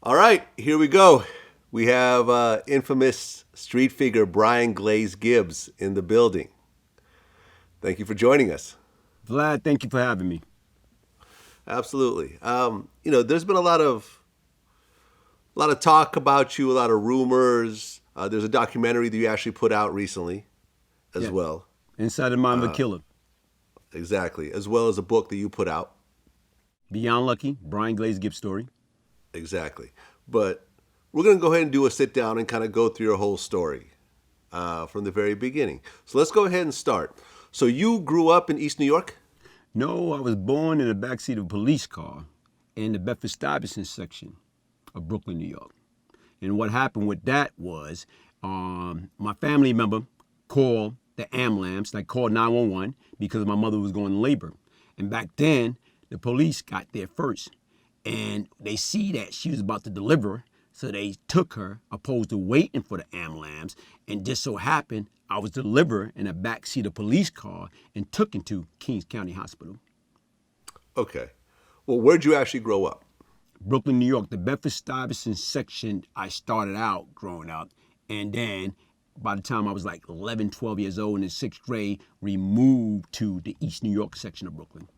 All right, here we go. We have infamous street figure Brian Glaze Gibbs in the building. Thank you for joining us. Vlad, thank you for having me. Absolutely. There's been a lot of talk about you, a lot of rumors. There's a documentary that you actually put out recently, as Yeah, well. Inside the Mind of a Killer. Exactly, as well as a book that you put out. Beyond Lucky, Brian Glaze Gibbs story. Exactly. But we're going to go ahead and do a sit down and kind of go through your whole story from the very beginning. So let's go ahead and start. So you grew up in East New York? No, I was born in the backseat of a police car in the Bedford-Stuyvesant section of Brooklyn, New York. And what happened with that was my family member called the ambulance, like called 911 because my mother was going to labor. And back then, the police got there first. And they see that she was about to deliver, so they took her opposed to waiting for the ambulance. And just so happened, I was delivered in a backseat of a police car and took into Kings County Hospital. Okay. Well, where'd you actually grow up? Brooklyn, New York, the Bedford-Stuyvesant section, I started out growing up. And then by the time I was like 11, 12 years old in the sixth grade, we moved to the East New York section of Brooklyn.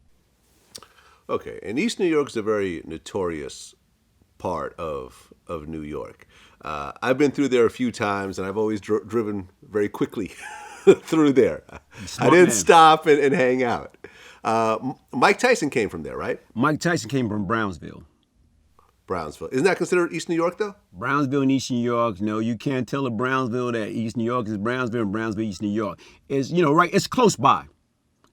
Okay. And East New York is a very notorious part of New York. I've been through there a few times, and I've always driven very quickly through there. I Smart didn't man. stop and hang out. Mike Tyson came from there, right? Mike Tyson came from Brownsville. Brownsville. Isn't that considered East New York, though? Brownsville and East New York, no, you can't tell a Brownsville that East New York is Brownsville and Brownsville, East New York. It's, right, it's close by.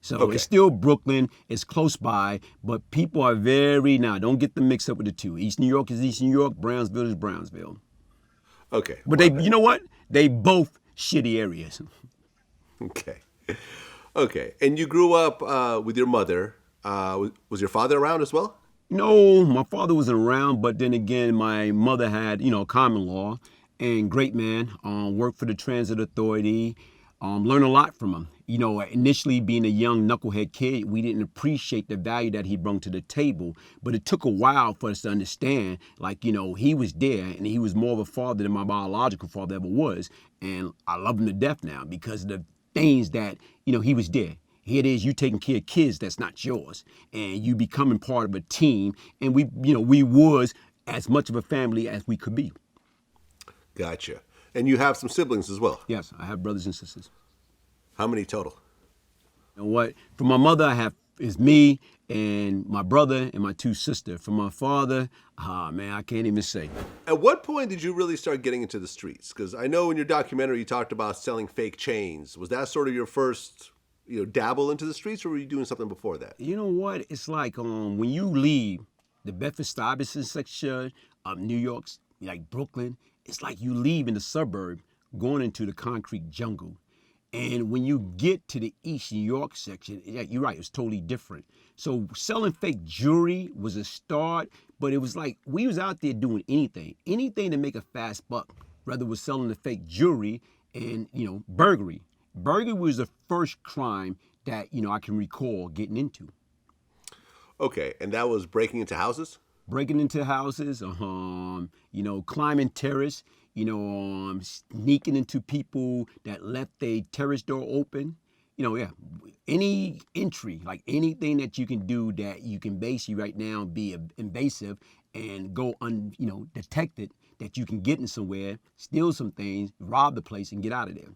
So Okay. it's still Brooklyn, it's close by, but people are don't get them mixed up with the two. East New York is East New York, Brownsville is Brownsville. Okay. But My they, bad. you know what? They both shitty areas. Okay. Okay. And you grew up with your mother. Was your father around as well? No, my father wasn't around, but then again, my mother had, common law and great man, worked for the transit authority, learned a lot from him. Initially being a young knucklehead kid, we didn't appreciate the value that he brought to the table, but it took a while for us to understand, like, he was there and he was more of a father than my biological father ever was. And I love him to death now because of the things that, he was there. Here it is, you taking care of kids that's not yours, and you becoming part of a team. And we was as much of a family as we could be. Gotcha. And you have some siblings as well. Yes, I have brothers and sisters. How many total? And what from my mother I have is me and my brother and my two sisters. From my father, man, I can't even say. At what point did you really start getting into the streets? Because I know in your documentary you talked about selling fake chains. Was that sort of your first, dabble into the streets, or were you doing something before that? You know what? It's like when you leave the Bedford-Stuyvesant section of New York, like Brooklyn, it's like you leave in the suburb going into the concrete jungle. And when you get to the East New York section, you're right, it's totally different. So selling fake jewelry was a start, but it was like we was out there doing anything to make a fast buck, whether it was selling the fake jewelry and, burglary. Burglary was the first crime that, I can recall getting into. Okay, and that was breaking into houses? Breaking into houses, climbing terrace, sneaking into people that left their terrace door open. Yeah, any entry, like anything that you can do that you can basically right now be invasive and go detected, that you can get in somewhere, steal some things, rob the place, and get out of there.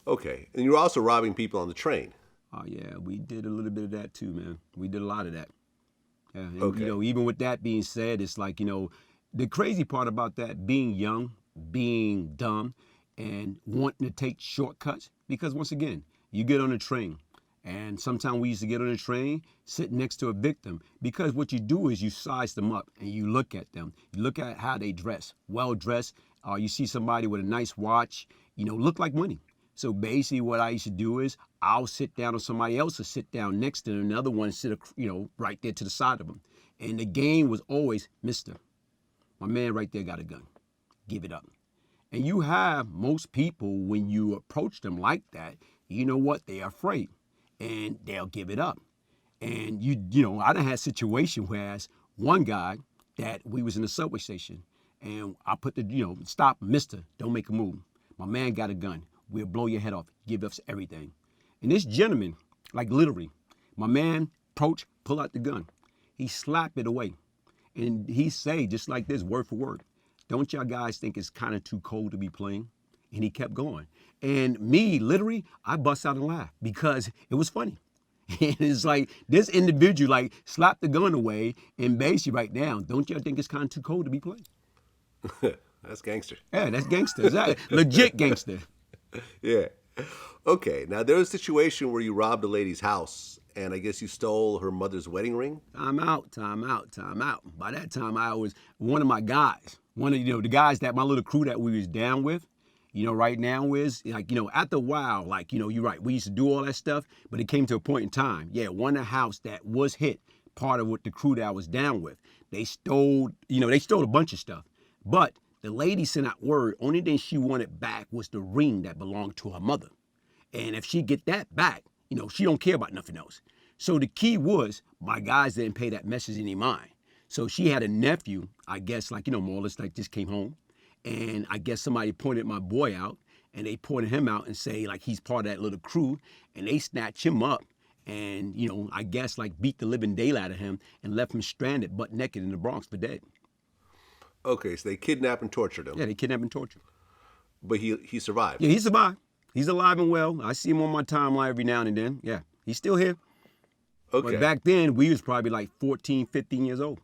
Okay, and you were also robbing people on the train. Oh yeah, we did a little bit of that too, man. We did a lot of that. Yeah, and Okay. even with that being said, it's like, the crazy part about that being young, being dumb, and wanting to take shortcuts, because once again, you get on a train, and sometimes we used to get on a train, sit next to a victim, because what you do is you size them up and you look at them. You look at how they dress, well dressed. You see somebody with a nice watch, look like money. So basically what I used to do is I'll sit down or somebody else will sit down next to them, another one sit, right there to the side of them. And the game was always, Mister, my man right there got a gun. Give it up. And you have most people, when you approach them like that, you know what? They're afraid and they'll give it up. And I done had a situation whereas one guy that we was in the subway station, and I put the, stop, mister, don't make a move. My man got a gun. We'll blow your head off, give us everything. And this gentleman, like literally, my man approached, pull out the gun. He slapped it away. And he say, just like this, word for word, don't y'all guys think it's kind of too cold to be playing? And he kept going. And me, literally, I bust out and laugh because it was funny. And it's like, this individual, like, slapped the gun away and basically right now, don't y'all think it's kind of too cold to be playing? That's gangster. Yeah, that's gangster. Exactly. Legit gangster. Yeah. Okay. Now, there was a situation where you robbed a lady's house, and I guess you stole her mother's wedding ring. Time out. By that time, I was one of my guys. One of, the guys that my little crew that we was down with. Right now is like, after a while, like, you're right. We used to do all that stuff, but it came to a point in time. Yeah, one of the house that was hit, part of what the crew that I was down with, they stole a bunch of stuff. But the lady sent out word, only thing she wanted back was the ring that belonged to her mother. And if she get that back, she don't care about nothing else. So the key was my guys didn't pay that message any mind. So she had a nephew, I guess, like, more or less like just came home. And I guess somebody pointed my boy out, and they pointed him out and say, like, he's part of that little crew. And they snatched him up and, I guess, like, beat the living daylight out of him and left him stranded, butt naked in the Bronx for dead. Okay, so they kidnapped and tortured him. Yeah, they kidnapped and tortured him. But he survived. Yeah, he survived. He's alive and well. I see him on my timeline every now and then. Yeah, he's still here. Okay. But back then, we was probably like 14, 15 years old.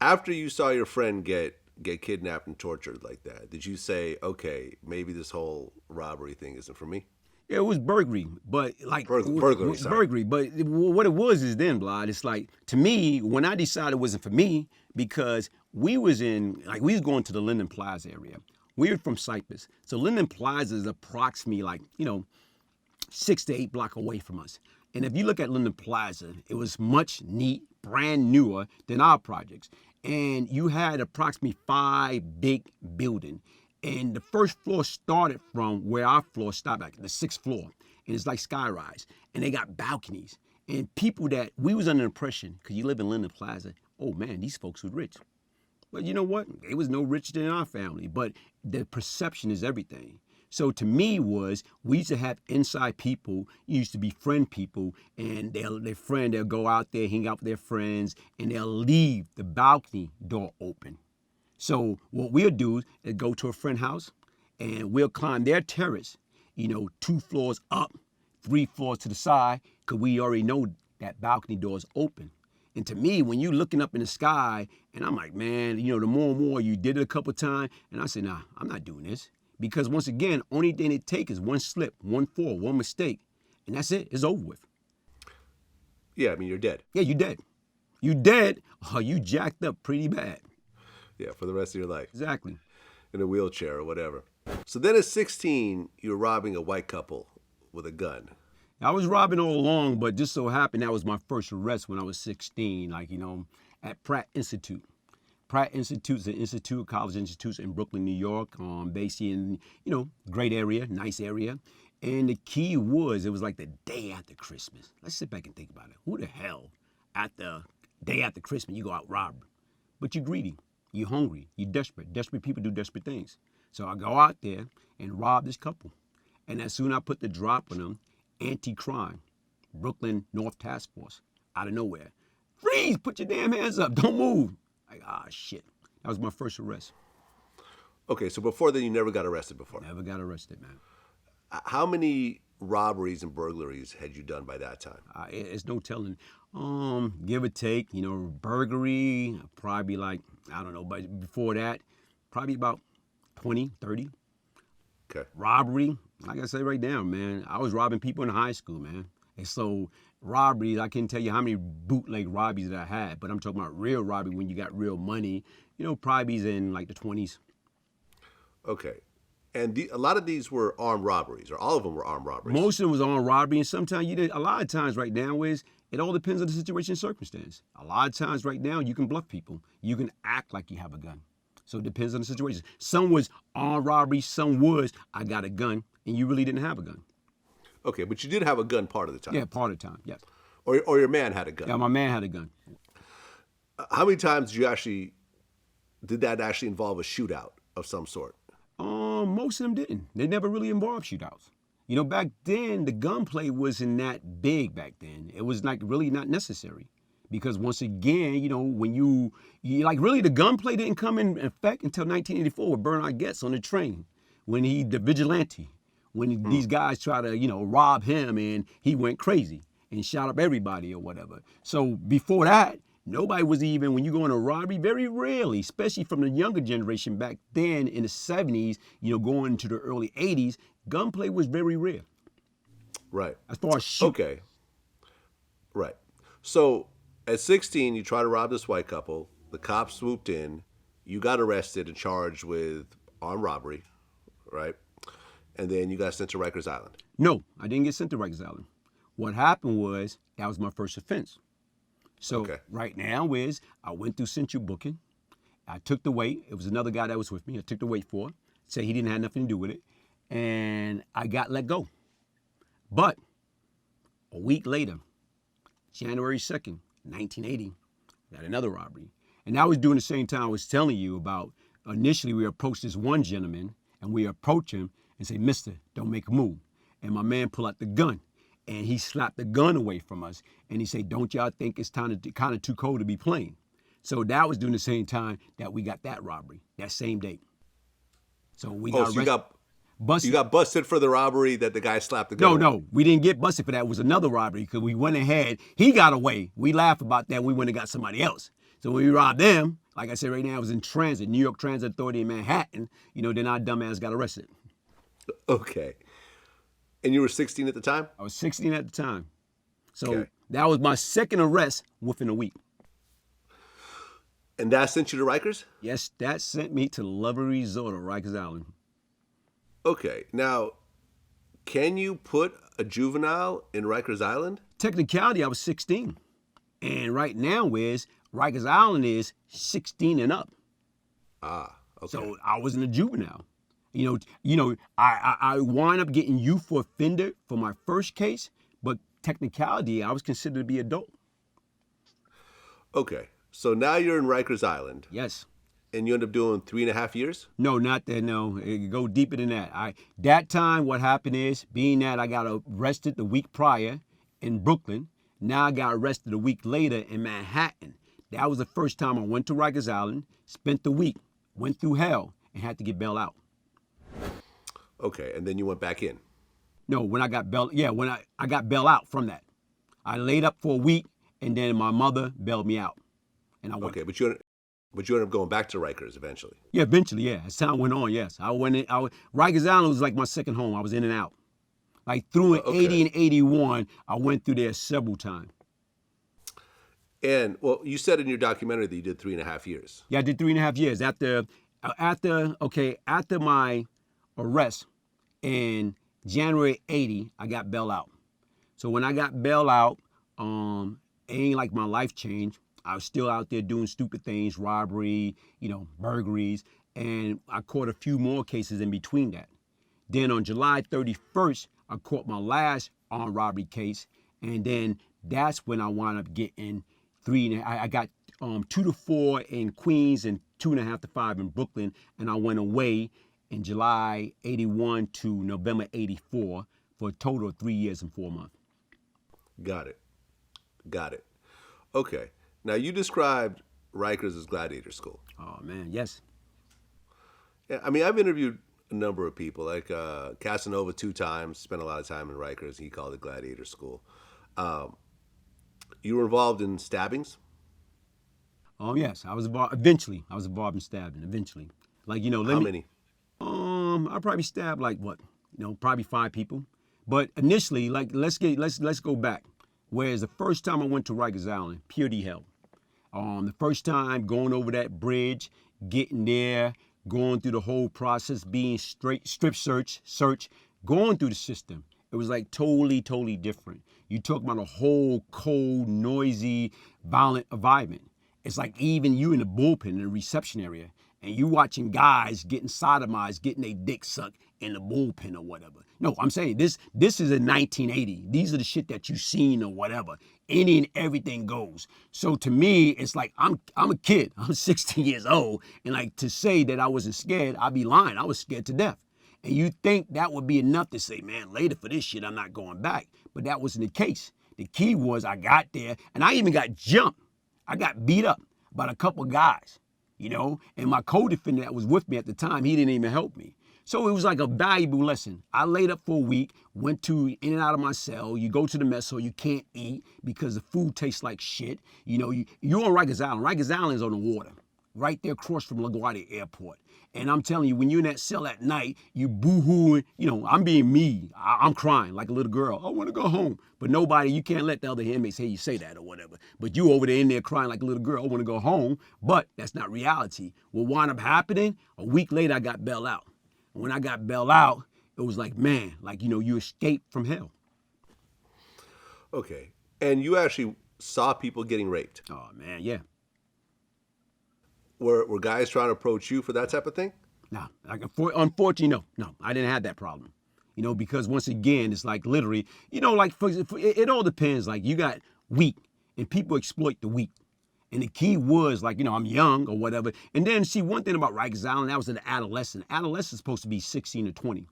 After you saw your friend get kidnapped and tortured like that, did you say, okay, maybe this whole robbery thing isn't for me? Yeah, it was burglary, but like burglary. Burglary, but what it was is then, Vlad. It's like, to me, when I decided it wasn't for me, because we was going to the Linden Plaza area. We were from Cyprus, so Linden Plaza is approximately like 6 to 8 blocks away from us. And if you look at Linden Plaza, it was much neat, brand newer than our projects. And you had approximately 5 big buildings. And the first floor started from where our floor stopped at, the 6th floor. And it's like skyrise. And they got balconies. And people that, we was under the impression, because you live in Linden Plaza, oh man, these folks were rich. But you know what? They was no richer than our family. But the perception is everything. So to me we used to have inside people, used to befriend people, and they'll go out there, hang out with their friends, and they'll leave the balcony door open. So what we'll do is go to a friend's house, and we'll climb their terrace, 2 floors up, 3 floors to the side, because we already know that balcony door is open. And to me, when you looking up in the sky, and I'm like, man, the more and more you did it a couple times, and I said, nah, I'm not doing this. Because once again, only thing it takes is one slip, one fall, one mistake, and that's it. It's over with. Yeah, I mean, you're dead. Yeah, you dead. You dead, or you jacked up pretty bad. Yeah, for the rest of your life. Exactly. In a wheelchair or whatever. So then at 16, you're robbing a white couple with a gun. I was robbing all along, but just so happened that was my first arrest when I was 16, at Pratt Institute. Pratt Institute is an institute, college institute in Brooklyn, New York, based in, great area, nice area. And the key was, it was like the day after Christmas. Let's sit back and think about it. Who the hell, at the day after Christmas, you go out rob? But you're greedy, you're hungry, you're desperate. Desperate people do desperate things. So I go out there and rob this couple. And as soon as I put the drop on them, anti-crime, Brooklyn North Task Force, out of nowhere. Freeze, put your damn hands up, don't move. Like, shit. That was my first arrest. Okay, so before then, you never got arrested before? Never got arrested, man. How many robberies and burglaries had you done by that time? It's no telling. Give or take, burglary, probably like, I don't know, but before that, probably about 20, 30. Okay. Robbery, like I say right now, man, I was robbing people in high school, man. And so robberies, I can't tell you how many bootleg robberies that I had, but I'm talking about real robbery when you got real money, probably in like the 20s. Okay. And a lot of these were armed robberies, or all of them were armed robberies? Most of them was armed robbery, and sometimes a lot of times right now it all depends on the situation and circumstance. A lot of times right now you can bluff people. You can act like you have a gun. So it depends on the situation. Some was armed robbery, some was, I got a gun, and you really didn't have a gun. Okay, but you did have a gun part of the time. Yeah, part of the time, yes. Or your man had a gun. Yeah, my man had a gun. How many times did that actually involve a shootout of some sort? Most of them didn't. They never really involved shootouts. You know, back then the gunplay wasn't that big. Back then, it was like really not necessary, because once again, you know, when you like really the gunplay didn't come in effect until 1984 with Bernard Getz on the train, when the vigilante, when these guys try to rob him and he went crazy and shot up everybody or whatever. So before that, nobody was even, when you go in a robbery, very rarely, especially from the younger generation back then in the 70s, going into the early 80s, gunplay was very rare. Right. As far as shoot. Okay. Right. So at 16, you try to rob this white couple. The cops swooped in. You got arrested and charged with armed robbery, right? And then you got sent to Rikers Island. No, I didn't get sent to Rikers Island. What happened was, that was my first offense. So right now is, I went through central booking. I took the weight. It was another guy that was with me. I took the weight for it. Said he didn't have nothing to do with it. And I got let go. But a week later, January 2nd, 1980, I got another robbery. And that was during the same time I was telling you about. Initially, we approached this one gentleman, and we approach him and say, "Mister, don't make a move." And my man pulled out the gun, and he slapped the gun away from us. And he said, "Don't y'all think it's kind of too cold to be playing?" So that was during the same time that we got that robbery, that same date. So we got arrested. You got busted for the robbery that the guy slapped the gun. No, we didn't get busted for that. It was another robbery, because we went ahead. He got away. We laughed about that. We went and got somebody else. So when we robbed them, like I said, right now I was in transit, New York Transit Authority in Manhattan. Then our dumbass got arrested. Okay. And you were 16 at the time? I was 16 at the time. So that was my second arrest within a week. And that sent you to Rikers? Yes, that sent me to Lover Resort on Rikers Island. Okay. Now, can you put a juvenile in Rikers Island? Technicality, I was 16. And right now is, Rikers Island is 16 and up. Ah, okay. So I wasn't a juvenile. I wind up getting youth for offender for my first case, but technicality, I was considered to be adult. Okay. So now you're in Rikers Island. Yes. And you end up doing 3.5 years? No, not that. No, it go deeper than that. That time, what happened is, being that I got arrested the week prior in Brooklyn, now I got arrested a week later in Manhattan. That was the first time I went to Rikers Island, spent the week, went through hell, and had to get bailed out. Okay, and then you went back in. No, when I got bailed, when I got bailed out from that. I laid up for a week, and then my mother bailed me out, and I went. Okay, but you ended up going back to Rikers eventually. Yeah, eventually, yeah. As time went on, yes. I went in. Rikers Island was like my second home. I was in and out. Like through in 80 and 81, I went through there several times. And, well, you said in your documentary that you did 3.5 years. Yeah, I did 3.5 years. After my arrest in January 80, I got bailed out. So when I got bailed out, it ain't like my life changed. I was still out there doing stupid things, robbery, burglaries, and I caught a few more cases in between that. Then on July 31st, I caught my last armed robbery case, and then that's when I wound up getting I got 2 to 4 in Queens and 2.5 to 5 in Brooklyn, and I went away in July 81 to November 84 for a total of 3 years and 4 months. Got it. Okay. Now, you described Rikers as gladiator school. Oh, man, yes. Yeah, I mean, I've interviewed a number of people, like Casanova 2 times, spent a lot of time in Rikers. He called it gladiator school. You were involved in stabbings? Oh, yes. I was involved in stabbing, eventually. Like, How many? I probably stabbed probably 5 people. But initially, let's go back. Whereas the first time I went to Rikers Island, purity hell. The first time going over that bridge, getting there, going through the whole process, being strip search, going through the system. It was like totally different. You talk about a whole cold, noisy, violent environment. It's like even you in the bullpen, in the reception area, and you watching guys getting sodomized, getting their dick sucked in the bullpen or whatever. No, I'm saying this is in 1980. These are the shit that you seen or whatever. Any and everything goes. So to me, it's like I'm a kid. I'm 16 years old, and like to say that I wasn't scared, I'd be lying. I was scared to death. And you think that would be enough to say, man, later for this shit, I'm not going back. But that wasn't the case. The key was I got there, and I even got jumped. I got beat up by a couple guys, you know, and my co-defendant that was with me at the time, he didn't even help me. So it was like a valuable lesson. I laid up for a week, went in and out of my cell. You go to the mess hall, you can't eat because the food tastes like shit. You know, you're on Rikers Island. Rikers Island is on the water, right there across from LaGuardia Airport. And I'm telling you, when you're in that cell at night, you boo-hooing, you know, I'm being me. I'm crying like a little girl. I want to go home. But nobody, you can't let the other inmates hear you say that or whatever. But you over there in there crying like a little girl, I want to go home. But that's not reality. What wound up happening, a week later, I got bailed out. And when I got bailed out, it was like, man, like, you know, you escaped from hell. Okay. And you actually saw people getting raped. Oh, man, yeah. Were guys trying to approach you for that type of thing? Nah, like, unfortunately, no, I didn't have that problem. You know, because once again, it's like literally, you know, like it all depends. Like you got weak, and people exploit the weak. And the key was like, you know, I'm young or whatever. And then see, one thing about Rikers Island, that was an adolescent. Adolescent is supposed to be 16 or 20.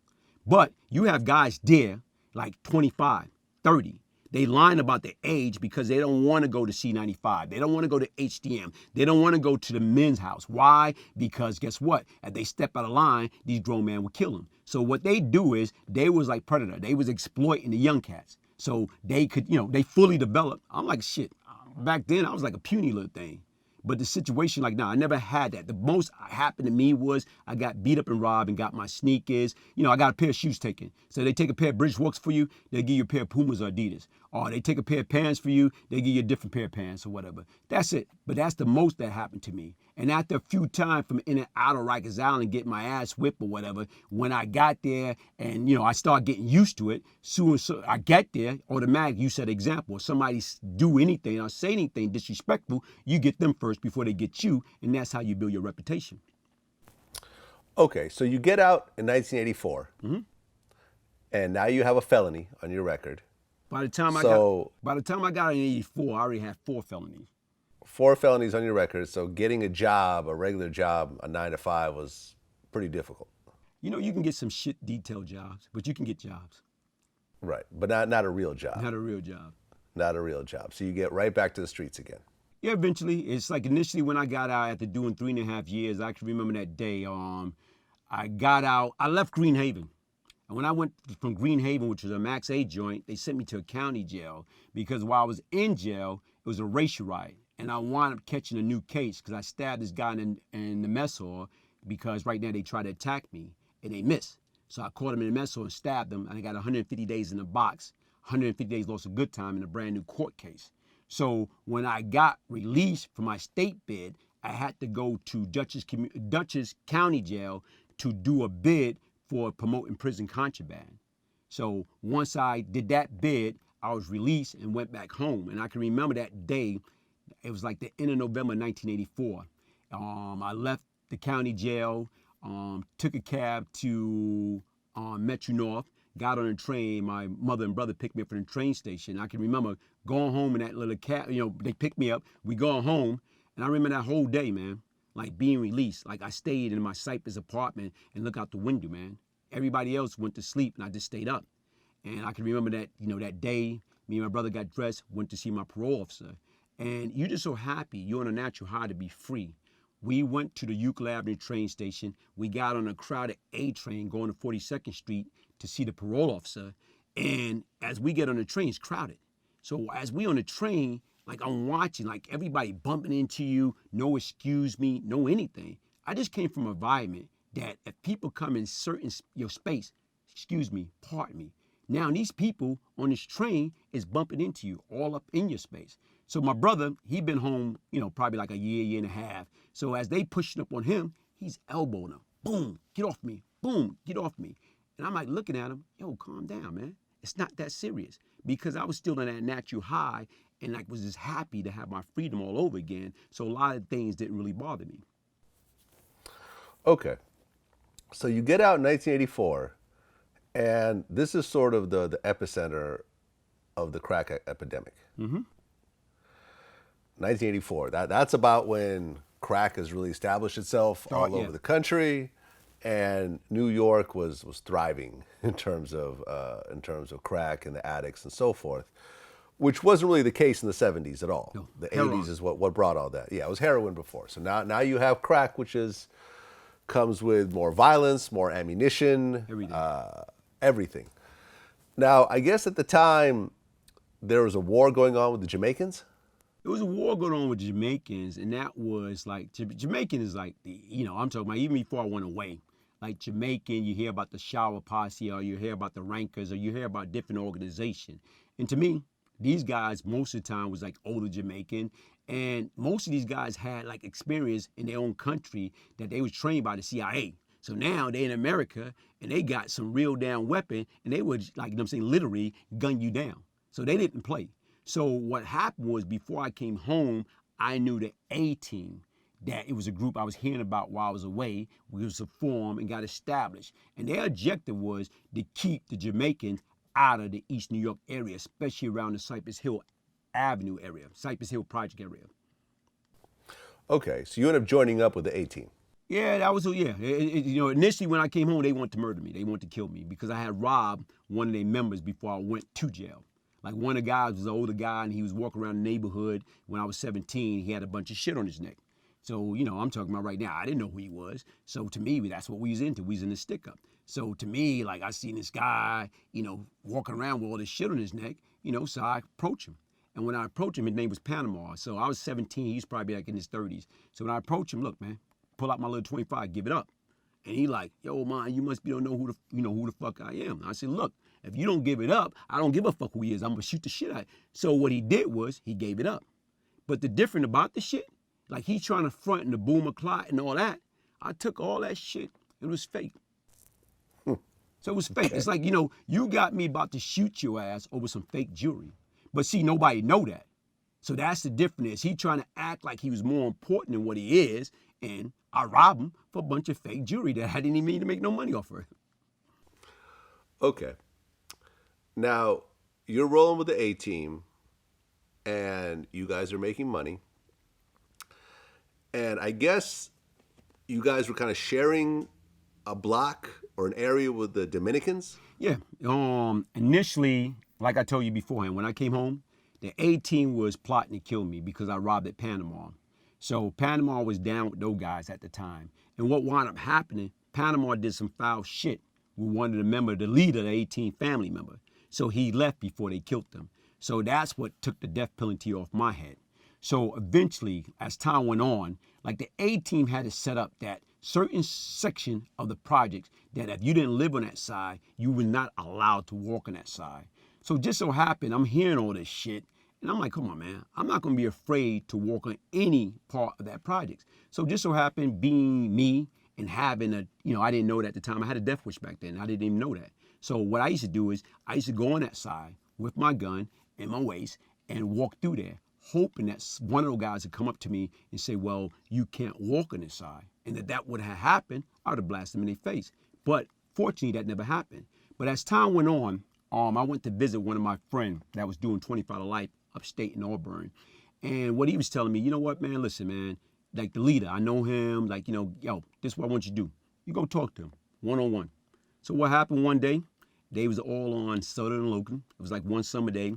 But you have guys there like 25, 30. They lying about their age because they don't want to go to C95. They don't want to go to HDM. They don't want to go to the men's house. Why? Because guess what? If they step out of line, these grown men will kill them. So what they do is they was like predator. They was exploiting the young cats. So they could, you know, they fully developed. I'm like, shit. Back then, I was like a puny little thing. But the situation, like, nah, I never had that. The most happened to me was I got beat up and robbed and got my sneakers. You know, I got a pair of shoes taken. So they take a pair of Bridge Walks for you, they give you a pair of Pumas or Adidas. Or they take a pair of pants for you, they give you a different pair of pants or whatever. That's it. But that's the most that happened to me. And after a few times from in and out of Rikers Island getting my ass whipped or whatever, when I got there and, you know, I started getting used to it, soon as I get there, automatically, you set an example. If somebody do anything or say anything disrespectful, you get them first before they get you, and that's how you build your reputation. Okay, so you get out in 1984, and now you have a felony on your record. By the time I got out in 84, I already had 4 felonies. 4 felonies on your record, so getting a job, a regular job, a 9 to 5 was pretty difficult. You know, you can get some shit detail jobs, but you can get jobs. Right, but not a real job. Not a real job. Not a real job. So you get right back to the streets again. Yeah, eventually. It's like initially when I got out after doing 3.5 years, I can remember that day. I got out, I left Green Haven. And when I went from Green Haven, which was a Max 8 joint, they sent me to a county jail because while I was in jail, it was a racial riot. And I wound up catching a new case because I stabbed this guy in the mess hall because right now they tried to attack me and they missed. So I caught him in the mess hall and stabbed him, and I got 150 days in the box, 150 days lost of good time in a brand new court case. So when I got released from my state bid, I had to go to Dutchess County Jail to do a bid for promoting prison contraband. So once I did that bid, I was released and went back home. And I can remember that day, it was like the end of November 1984. I left the county jail, took a cab to Metro North, got on a train. My mother and brother picked me up from the train station. I can remember going home in that little cab, you know, they picked me up, we go home, and I remember that whole day, man, like being released. Like I stayed in my Cypress apartment and looked out the window, man. Everybody else went to sleep and I just stayed up. And I can remember that, you know, that day, me and my brother got dressed, went to see my parole officer. And you're just so happy, you're on a natural high to be free. We went to the Euclid Avenue train station. We got on a crowded A train going to 42nd Street to see the parole officer. And as we get on the train, it's crowded. So as we on the train, like I'm watching, like everybody bumping into you, no excuse me, no anything. I just came from an environment that if people come in certain your space, excuse me, pardon me. Now these people on this train is bumping into you all up in your space. So my brother, he been home, you know, probably like a year and a half. So as they pushing up on him, he's elbowing them. Boom, get off me. Boom, get off me. And I'm like looking at him, yo, calm down, man. It's not that serious. Because I was still in that natural high and like was just happy to have my freedom all over again. So a lot of things didn't really bother me. Okay. So you get out in 1984, and this is sort of the epicenter of the crack epidemic. 1984. That's about when crack has really established itself all Yeah. over the country, and New York was thriving in terms of crack and the addicts and so forth, which wasn't really the case in the 70s at all. No, The heroin. 80s is what brought all that. Yeah, it was heroin before. So now you have crack, which comes with more violence, more ammunition, Everything. everything. Now, I guess at the time there was a war going on with the Jamaicans. There was a war going on with Jamaicans, and that was like Jamaican is like I'm talking about even before I went away. Like Jamaican, you hear about the Shower Posse, or you hear about the Rankers, or you hear about different organizations. And to me, these guys most of the time was like older Jamaican, and most of these guys had like experience in their own country that they was trained by the CIA. So now they in America and they got some real down weapon, and they would like literally gun you down. So they didn't play. So what happened was before I came home, I knew the A team, that it was a group I was hearing about while I was away. We was formed and got established. And their objective was to keep the Jamaicans out of the East New York area, especially around the Cypress Hill Avenue area, Cypress Hill Project area. Okay, so you end up joining up with the A team. Yeah, that was initially when I came home, they wanted to murder me. They wanted to kill me because I had robbed one of their members before I went to jail. Like one of the guys was an older guy and he was walking around the neighborhood when I was 17. He had a bunch of shit on his neck. So, I'm talking about right now. I didn't know who he was. So to me, that's what we was into. We was in the stick up. So to me, like I seen this guy, walking around with all this shit on his neck, so I approached him. And when I approached him, his name was Panama. So I was 17. He was probably like in his 30s. So when I approached him, look, man, pull out my little 25, give it up. And he like, yo, man, you must be don't know who the fuck I am. I said, look, if you don't give it up, I don't give a fuck who he is. I'm gonna shoot the shit out. So what he did was he gave it up. But the different about the shit, like he trying to front in the boomer clot and all that, I took all that shit. It was fake. So it was fake. Okay. It's like, you got me about to shoot your ass over some fake jewelry. But see, nobody know that. So that's the difference. He trying to act like he was more important than what he is, and I robbed him for a bunch of fake jewelry that I didn't even mean to make no money off of it. Okay. Now, you're rolling with the A team, and you guys are making money. And I guess you guys were kind of sharing a block or an area with the Dominicans? Yeah. Initially, like I told you beforehand, when I came home, the A team was plotting to kill me because I robbed at Panama. So Panama was down with those guys at the time. And what wound up happening, Panama did some foul shit with one of the leader, the 18 family member. So he left before they killed him. So that's what took the death penalty off my head. So eventually, as time went on, like the A team had it set up that certain section of the projects that if you didn't live on that side, you were not allowed to walk on that side. So just so happened, I'm hearing all this shit, and I'm like, come on, man. I'm not going to be afraid to walk on any part of that project. So just so happened, being me and having I didn't know it at the time. I had a death wish back then. I didn't even know that. So what I used to do is I used to go on that side with my gun in my waist and walk through there, hoping that one of those guys would come up to me and say, well, you can't walk on this side. And that would have happened, I would have blasted them in their face. But fortunately, that never happened. But as time went on, I went to visit one of my friends that was doing 25 to life upstate in Auburn. And what he was telling me, you know what, man, listen, man, like the leader, I know him, like, yo, this is what I want you to do. You go talk to him, one-on-one. So what happened one day, they was all on Southern Logan. It was like one summer day,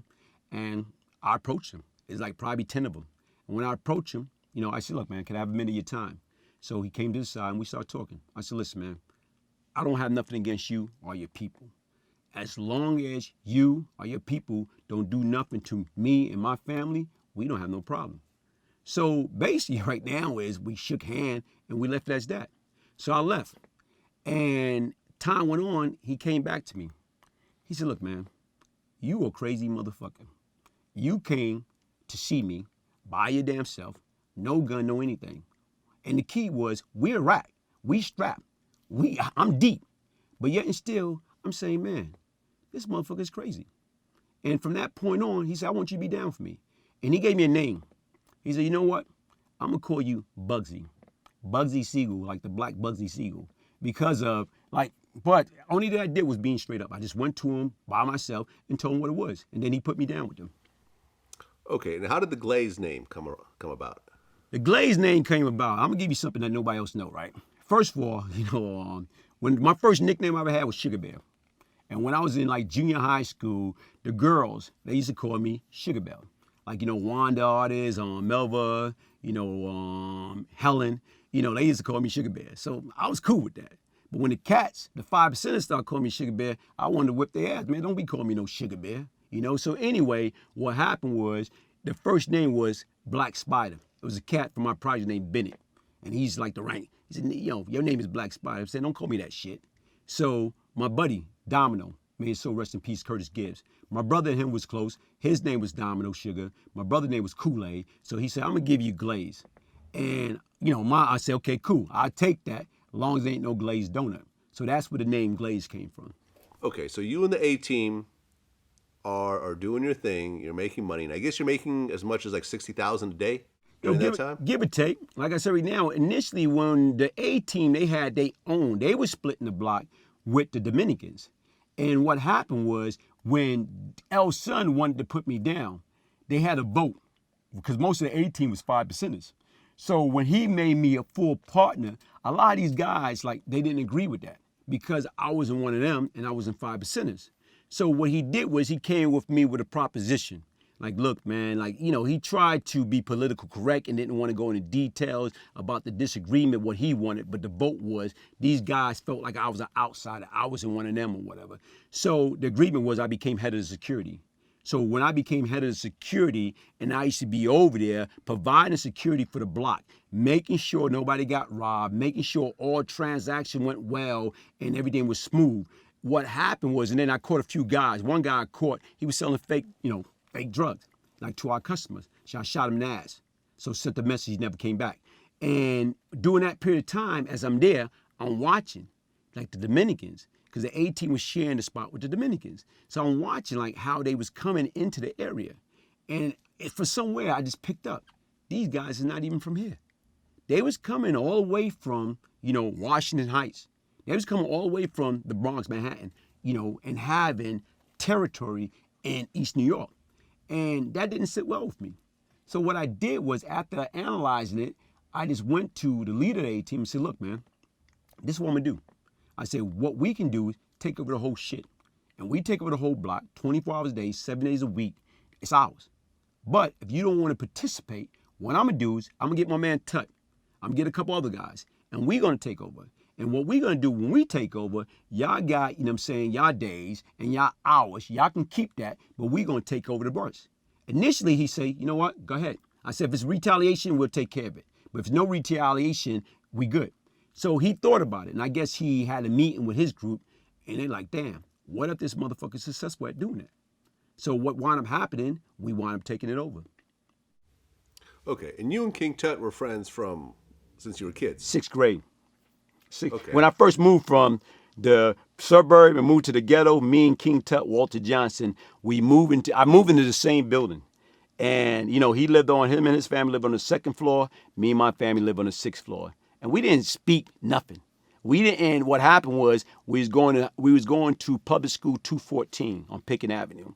and I approached him. It's like probably 10 of them. And when I approached him, I said, look, man, can I have a minute of your time? So he came to the side and we started talking. I said, listen, man, I don't have nothing against you or your people. As long as you or your people don't do nothing to me and my family, we don't have no problem. So basically right now is we shook hands and we left it as that. So I left. And time went on, he came back to me. He said, look, man, you a crazy motherfucker. You came to see me by your damn self, no gun, no anything. And the key was, we're racked, we strapped, I'm deep. But yet and still, I'm saying, man, this motherfucker's crazy. And from that point on, he said, I want you to be down for me. And he gave me a name. He said, you know what? I'm gonna call you Bugsy. Bugsy Siegel, like the black Bugsy Siegel, because of like, but only thing I did was being straight up. I just went to him by myself and told him what it was, and then he put me down with them. Okay, and how did the Glaze name come about? The Glaze name came about. I'm gonna give you something that nobody else know, right? First of all, when my first nickname I ever had was Sugar Bear, and when I was in like junior high school, the girls they used to call me Sugar Belle, like Wanda Artist, Melva, Helen, they used to call me Sugar Bear. So I was cool with that. But when the cats, the 5%ers started calling me Sugar Bear, I wanted to whip their ass. Man, don't be calling me no Sugar Bear. So anyway, what happened was the first name was Black Spider. It was a cat from my project named Bennett. And he's like the rank. He said, your name is Black Spider. I said, don't call me that shit. So my buddy, Domino, may his soul rest in peace, Curtis Gibbs. My brother and him was close. His name was Domino Sugar. My brother's name was Kool-Aid. So he said, I'm going to give you Glaze. And, I said, okay, cool. I'll take that as long as there ain't no glazed donut. So that's where the name Glaze came from. Okay, so you and the A team are doing your thing. You're making money, and I guess you're making as much as like 60,000 a day during that time. Give or take. Like I said right now, initially when the A team they had their own, they were splitting the block with the Dominicans, and what happened was when El Sun wanted to put me down, they had a vote because most of the A team was 5%ers. So when he made me a full partner, a lot of these guys they didn't agree with that because I wasn't one of them and I wasn't 5%ers. So what he did was he came with me with a proposition. Like, look, man, he tried to be political correct and didn't want to go into details about the disagreement, what he wanted. But the vote was these guys felt like I was an outsider. I wasn't one of them or whatever. So the agreement was I became head of the security. So when I became head of the security and I used to be over there providing security for the block, making sure nobody got robbed, making sure all transactions went well and everything was smooth. What happened was, and then I caught a few guys. One guy I caught, he was selling fake drugs, to our customers. So I shot him in the ass. So sent the message, he never came back. And during that period of time, as I'm there, I'm watching, the Dominicans, because the A team was sharing the spot with the Dominicans. So I'm watching, how they was coming into the area. And for somewhere, I just picked up, these guys are not even from here. They was coming all the way from, Washington Heights. They was coming all the way from the Bronx, Manhattan, and having territory in East New York. And that didn't sit well with me. So what I did was, after analyzing it, I just went to the leader of the A team and said, look, man, this is what I'm gonna do. I said, what we can do is take over the whole shit. And we take over the whole block, 24 hours a day, 7 days a week. It's ours. But if you don't want to participate, what I'm gonna do is I'm gonna get my man Tut. I'm gonna get a couple other guys, and we're gonna take over. And what we're gonna do when we take over, y'all got, y'all days and y'all hours. Y'all can keep that, but we're gonna take over the brush. Initially, he said, you know what? Go ahead. I said, if it's retaliation, we'll take care of it. But if it's no retaliation, we good. So he thought about it, and I guess he had a meeting with his group, and they're like, damn, what if this motherfucker's successful at doing that? So what wound up happening, we wound up taking it over. Okay, and you and King Tut were friends since you were kids? 6th grade. Okay. When I first moved from the suburb and moved to the ghetto, me and King Tut, Walter Johnson, I moved into the same building. And, him and his family lived on the 2nd floor. Me and my family lived on the 6th floor. And we didn't speak nothing. And what happened was we was going to public school 214 on Pickett Avenue.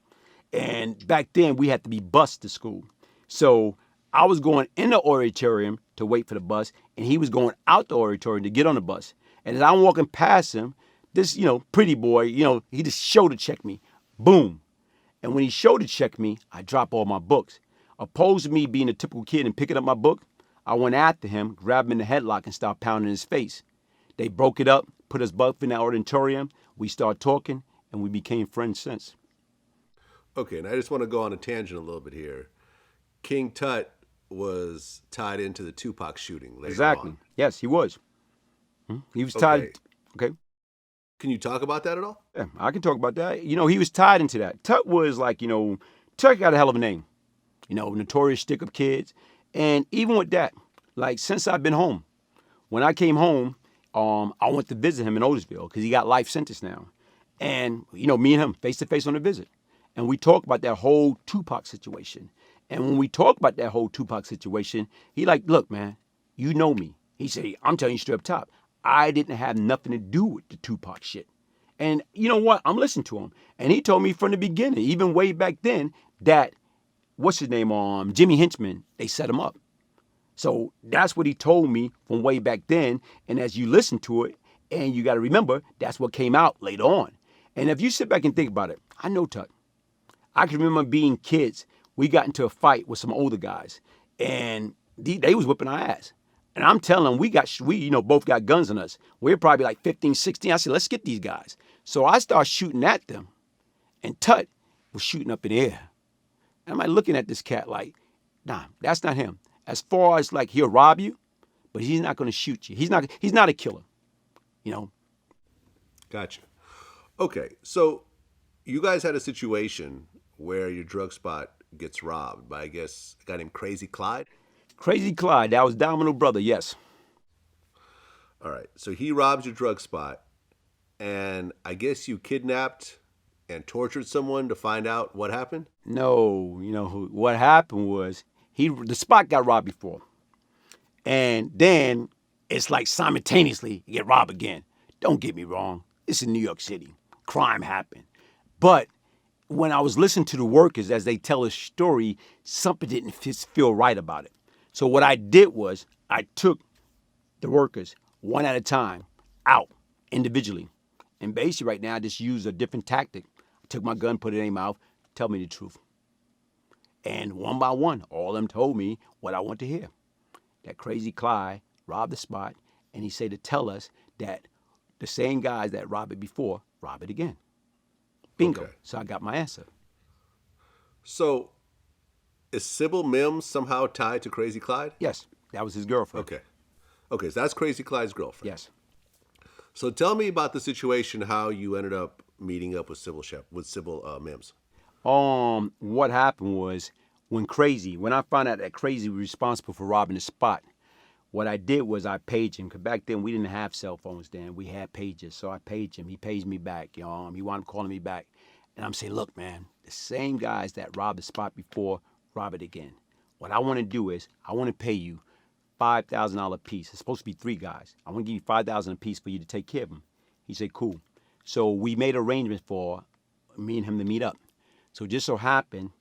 And back then we had to be bused to school. So I was going in the auditorium to wait for the bus, and he was going out the auditorium to get on the bus. And as I'm walking past him, this, pretty boy, he just shoulder checked me. Boom. And when he shoulder checked me, I dropped all my books. Opposed to me being a typical kid and picking up my book, I went after him, grabbed him in the headlock, and started pounding his face. They broke it up, put us both in the auditorium. We started talking, and we became friends since. Okay, and I just want to go on a tangent a little bit here. King Tut was tied into the Tupac shooting later Exactly. on. Yes, he was. He was tied. Okay. Can you talk about that at all? Yeah, I can talk about that. He was tied into that. Tut was Tut got a hell of a name. Notorious stick-up kids. And even with that, since I've been home, when I came home, I went to visit him in Otisville because he got life sentence now. And, me and him face-to-face on a visit. And we talked about that whole Tupac situation. And when we talk about that whole Tupac situation, he look, man, you know me. He said, I'm telling you straight up top, I didn't have nothing to do with the Tupac shit. And you know what? I'm listening to him. And he told me from the beginning, even way back then, that, what's his name, Jimmy Hinchman, they set him up. So that's what he told me from way back then. And as you listen to it, and you got to remember, that's what came out later on. And if you sit back and think about it, I know Tut. I can remember being kids. We got into a fight with some older guys, and they was whipping our ass. And I'm telling them, we both got guns on us. We're probably like 15, 16. I said, let's get these guys. So I started shooting at them, and Tut was shooting up in the air. And I'm like looking at this cat like, nah, that's not him. As far as like he'll rob you, but he's not going to shoot you. He's not a killer, you know. Gotcha. Okay, so you guys had a situation where your drug spot gets robbed by, I guess, a guy named Crazy Clyde? Crazy Clyde, that was Domino brother, yes. All right, so he robs your drug spot, and I guess you kidnapped and tortured someone to find out what happened? No, what happened was the spot got robbed before. And then it's like simultaneously you get robbed again. Don't get me wrong. It's in New York City. Crime happened. But when I was listening to the workers as they tell a story, something didn't feel right about it. So what I did was I took the workers one at a time out individually. And basically right now I just use a different tactic. I took my gun, put it in their mouth, tell me the truth. And one by one, all of them told me what I want to hear. That Crazy Clyde robbed the spot, and he said to tell us that the same guys that robbed it before rob it again. Bingo. Okay. So I got my answer. So is Cybil Mims somehow tied to Crazy Clyde? Yes, that was his girlfriend. Okay. Okay, so that's Crazy Clyde's girlfriend. Yes. So tell me about the situation, how you ended up meeting up with Cybil Mims. What happened was when I found out that Crazy was responsible for robbing the spot, what I did was I paged him, because back then we didn't have cell phones then. We had pages. So I paged him. He paged me back. He wound up calling me back. And I'm saying, look, man, the same guys that robbed the spot before rob it again. What I want to do is I want to pay you $5,000 a piece. It's supposed to be 3 guys. I want to give you $5,000 a piece for you to take care of them. He said, cool. So we made arrangements for me and him to meet up. So just so happened,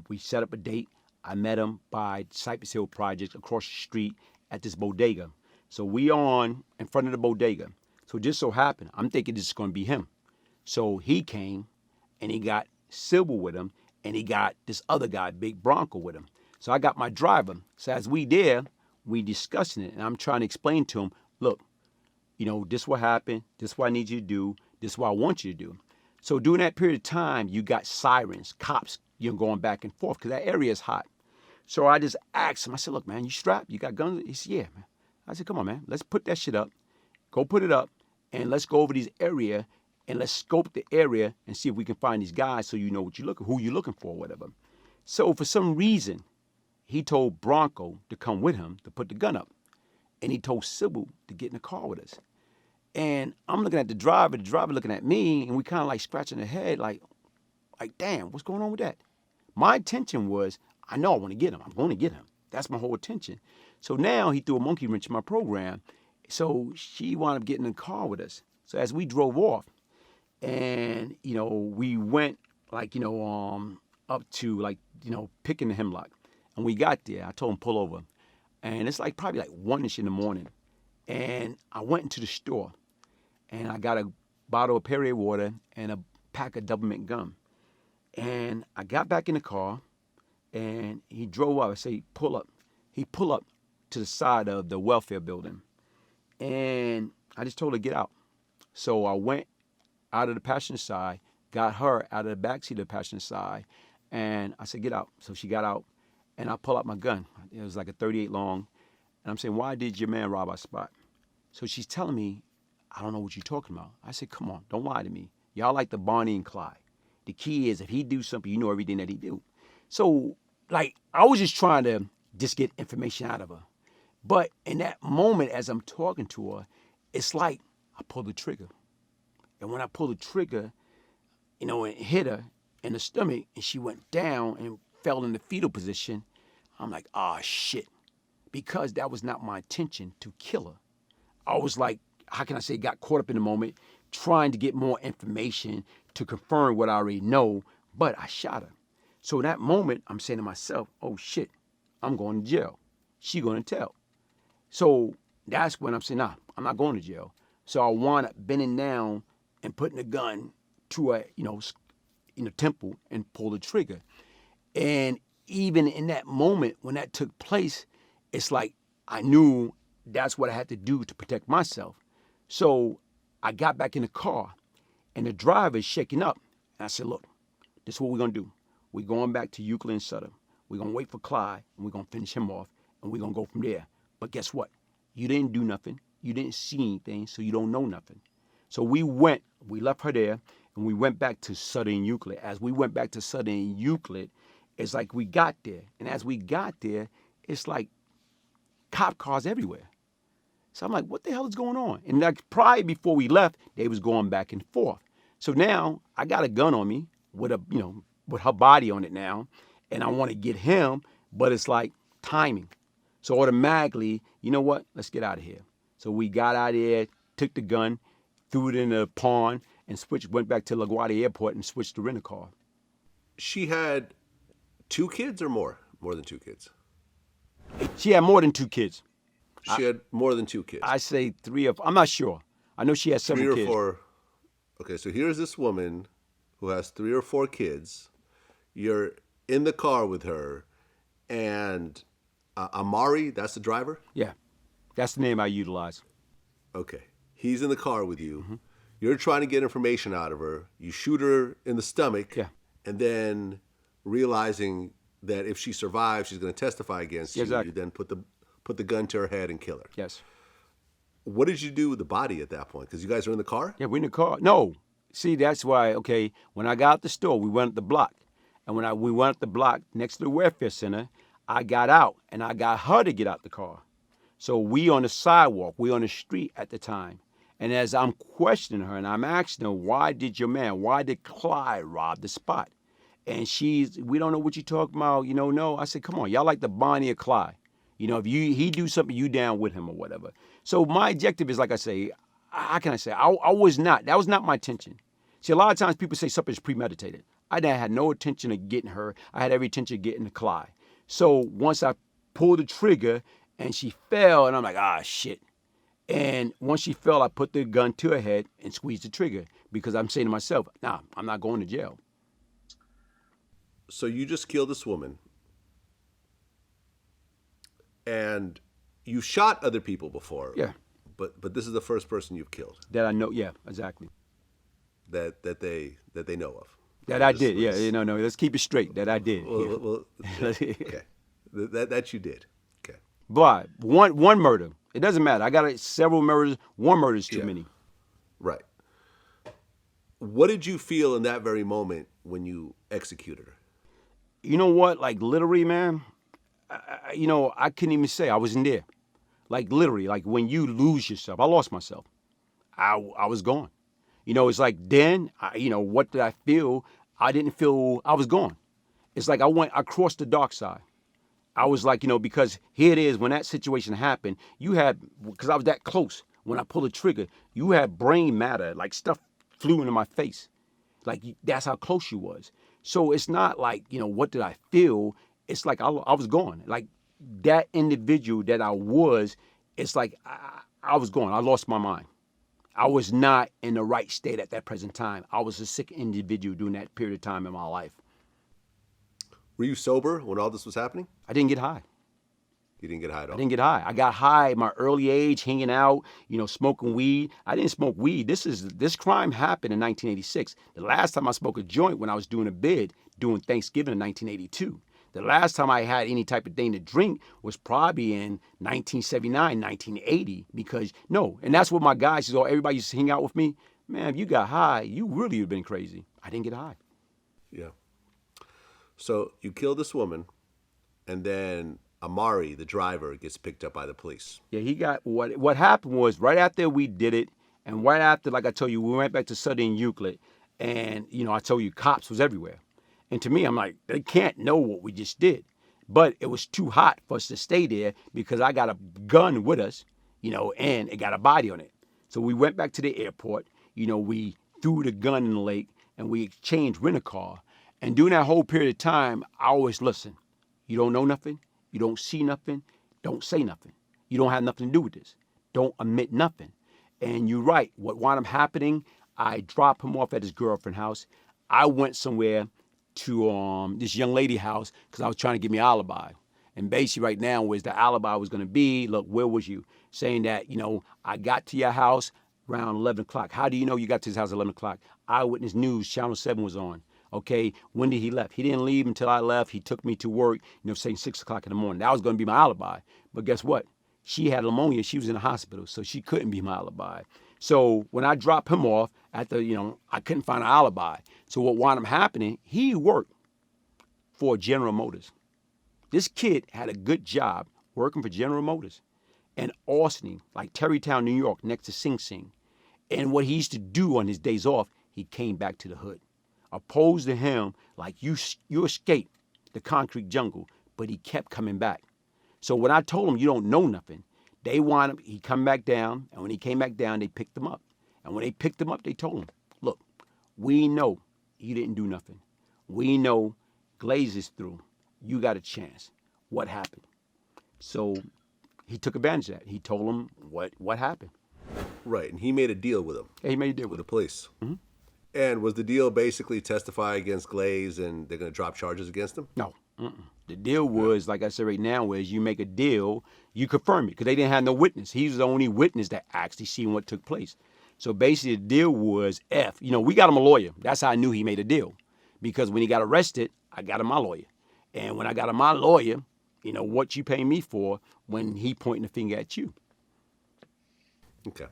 we set up a date. I met him by Cypress Hill Projects across the street at this bodega. So we on in front of the bodega. So just so happened, I'm thinking this is going to be him. So he came, and he got Cybil with him, and he got this other guy, Big Bronco, with him. So I got my driver. So as we discussing it, and I'm trying to explain to him, look, this what happened, this what I need you to do, this what I want you to do. So during that period of time, you got sirens, cops, going back and forth, because that area is hot. So I just asked him, I said, look, man, you strapped? You got guns? He said, yeah, man. I said, come on, man, let's put that shit up. Go put it up, and let's go over these area, and let's scope the area and see if we can find these guys so you know who you're looking for, whatever. So for some reason, he told Bronco to come with him to put the gun up. And he told Cybil to get in the car with us. And I'm looking at the driver looking at me, and we kind of like scratching the head like, damn, what's going on with that? My intention was, I know I want to get him. I'm going to get him. That's my whole intention. So now he threw a monkey wrench in my program. So she wound up getting in the car with us. So as we drove off, and, we went up to picking the hemlock. And we got there. I told him pull over. And it's probably 1-ish in the morning. And I went into the store, and I got a bottle of Perrier water and a pack of double mint gum. And I got back in the car, and he drove up. I say, pull up. He pulled up to the side of the welfare building. And I just told her, get out. So I went out of the passenger side, got her out of the backseat of the passenger side, and I said, get out. So she got out, and I pull out my gun. It was like a 38 long. And I'm saying, why did your man rob our spot? So she's telling me, I don't know what you're talking about. I said, come on, don't lie to me. Y'all like the Bonnie and Clyde. The key is if he do something, you know everything that he do. So, I was just trying to just get information out of her. But in that moment, as I'm talking to her, it's like I pulled the trigger. And when I pulled the trigger, and it hit her in the stomach, and she went down and fell in the fetal position, I'm like, shit. because that was not my intention to kill her. I was like, how can I say, got caught up in the moment, trying to get more information to confirm what I already know, but I shot her. So in that moment, I'm saying to myself, oh shit, I'm going to jail. She going to tell. So that's when I'm saying, nah, I'm not going to jail. So I wound up bending down and putting the gun to a, temple and pull the trigger. And even in that moment when that took place, it's like I knew that's what I had to do to protect myself. So I got back in the car and the driver is shaking up. And I said, look, this is what we're going to do. We're going back to Euclid and Sutter. We're going to wait for Clyde and we're going to finish him off and we're going to go from there. But guess what? You didn't do nothing. You didn't see anything, so you don't know nothing. So we left her there and we went back to Sutter and Euclid. As we went back to Sutter and Euclid, it's like we got there. And as we got there, it's like cop cars everywhere. So I'm like, what the hell is going on? And like probably before we left, they was going back and forth. So now I got a gun on me with with her body on it now, and I want to get him, but it's like timing. So automatically, you know what? Let's get out of here. So we got out of there, took the gun, threw it in the pond, and went back to LaGuardia Airport and switched to rent a car. She had 2 kids or more? More than 2 kids? She had more than 2 kids. She had more than 2 kids. I say 3 or 4. I'm not sure. I know she had several kids. 3 or 4. Okay, so here's this woman who has 3 or 4 kids. You're in the car with her, and Amari, that's the driver? Yeah, that's the name I utilize. Okay. He's in the car with you. Mm-hmm. You're trying to get information out of her. You shoot her in the stomach. Yeah. And then realizing that if she survives, she's going to testify against you. Exactly. You then put the gun to her head and kill her. Yes. What did you do with the body at that point? Because you guys are in the car? Yeah, we're in the car. No. See, that's why, okay, when I got out the store, we went up the block. And when we went up the block next to the welfare center, I got out and I got her to get out the car. So we on the sidewalk, we on the street at the time. And as I'm questioning her and I'm asking her, why did Clyde rob the spot? And we don't know what you're talking about, no. I said, come on, y'all like the Bonnie or Clyde. If he do something, you down with him or whatever. So my objective is, like I say, how can I say, that was not my intention. See, a lot of times people say something's premeditated. I had no intention of getting her. I had every intention of getting the Clyde. So once I pulled the trigger and she fell, and I'm like, shit. And once she fell, I put the gun to her head and squeezed the trigger because I'm saying to myself, nah, I'm not going to jail. So you just killed this woman. And you shot other people before. Yeah. But this is the first person you've killed. That I know, yeah, exactly. That they know of. That I did, yeah. No. Let's keep it straight. That I did. Well, okay. That you did. Okay. But one murder. It doesn't matter. I got several murders. One murder is too many. Right. What did you feel in that very moment when you executed her? You know what? Like literally, man. I couldn't even say I wasn't there. Like literally, like when you lose yourself, I lost myself. I was gone. It's like then, what did I feel? I didn't feel I was gone. It's like I crossed the dark side. I was like, because here it is, when that situation happened, because I was that close, when I pulled the trigger, you had brain matter, like stuff flew into my face. Like that's how close you was. So it's not like, what did I feel? It's like I was gone. Like that individual that I was, it's like I was gone. I lost my mind. I was not in the right state at that present time. I was a sick individual during that period of time in my life. Were you sober when all this was happening? I didn't get high. You didn't get high at all? I didn't get high. I got high at my early age, hanging out, smoking weed. I didn't smoke weed. This crime happened in 1986. The last time I smoked a joint when I was doing a bid, doing Thanksgiving in 1982. The last time I had any type of thing to drink was probably in 1979, 1980, and that's what my guys, everybody used to hang out with me. Man, if you got high, you really would have been crazy. I didn't get high. Yeah. So you kill this woman, and then Amari, the driver, gets picked up by the police. Yeah, he got, what happened was right after we did it, and right after, like I told you, we went back to Southern Euclid, and, I told you cops was everywhere. And to me, I'm like, they can't know what we just did. But it was too hot for us to stay there because I got a gun with us, and it got a body on it. So we went back to the airport. We threw the gun in the lake and we exchanged rent a car. And during that whole period of time, I always listen. You don't know nothing. You don't see nothing. Don't say nothing. You don't have nothing to do with this. Don't admit nothing. And you're right. What wound up happening, I dropped him off at his girlfriend's house. I went somewhere to this young lady house because I was trying to give me an alibi. And basically right now was the alibi was going to be, look, where was you? Saying that, I got to your house around 11 o'clock. How do you know you got to his house at 11 o'clock? Eyewitness News, Channel 7 was on. Okay, when did he left? He didn't leave until I left. He took me to work, saying 6 o'clock in the morning. That was going to be my alibi. But guess what? She had pneumonia. She was in the hospital, so she couldn't be my alibi. So when I dropped him off at the, I couldn't find an alibi. So what wound up happening, he worked for General Motors. This kid had a good job working for General Motors in Austin, like Terrytown, New York, next to Sing Sing. And what he used to do on his days off, he came back to the hood. Opposed to him, like you escaped the concrete jungle, but he kept coming back. So when I told him you don't know nothing, he come back down, and when he came back down, they picked him up. And when they picked him up, they told him, look, we know you didn't do nothing. We know Glaze is through. You got a chance. What happened? So he took advantage of that. He told him what happened. Right, and he made a deal with him. Yeah, he made a deal with the police. Mm-hmm. And was the deal basically testify against Glaze and they're going to drop charges against him? No. Mm-mm. The deal was, like I said right now, is you make a deal, you confirm it, because they didn't have no witness. He was the only witness that actually seen what took place. So basically the deal was we got him a lawyer. That's how I knew he made a deal. Because when he got arrested, I got him my lawyer. And when I got him my lawyer, what you pay me for when he pointing the finger at you. Okay.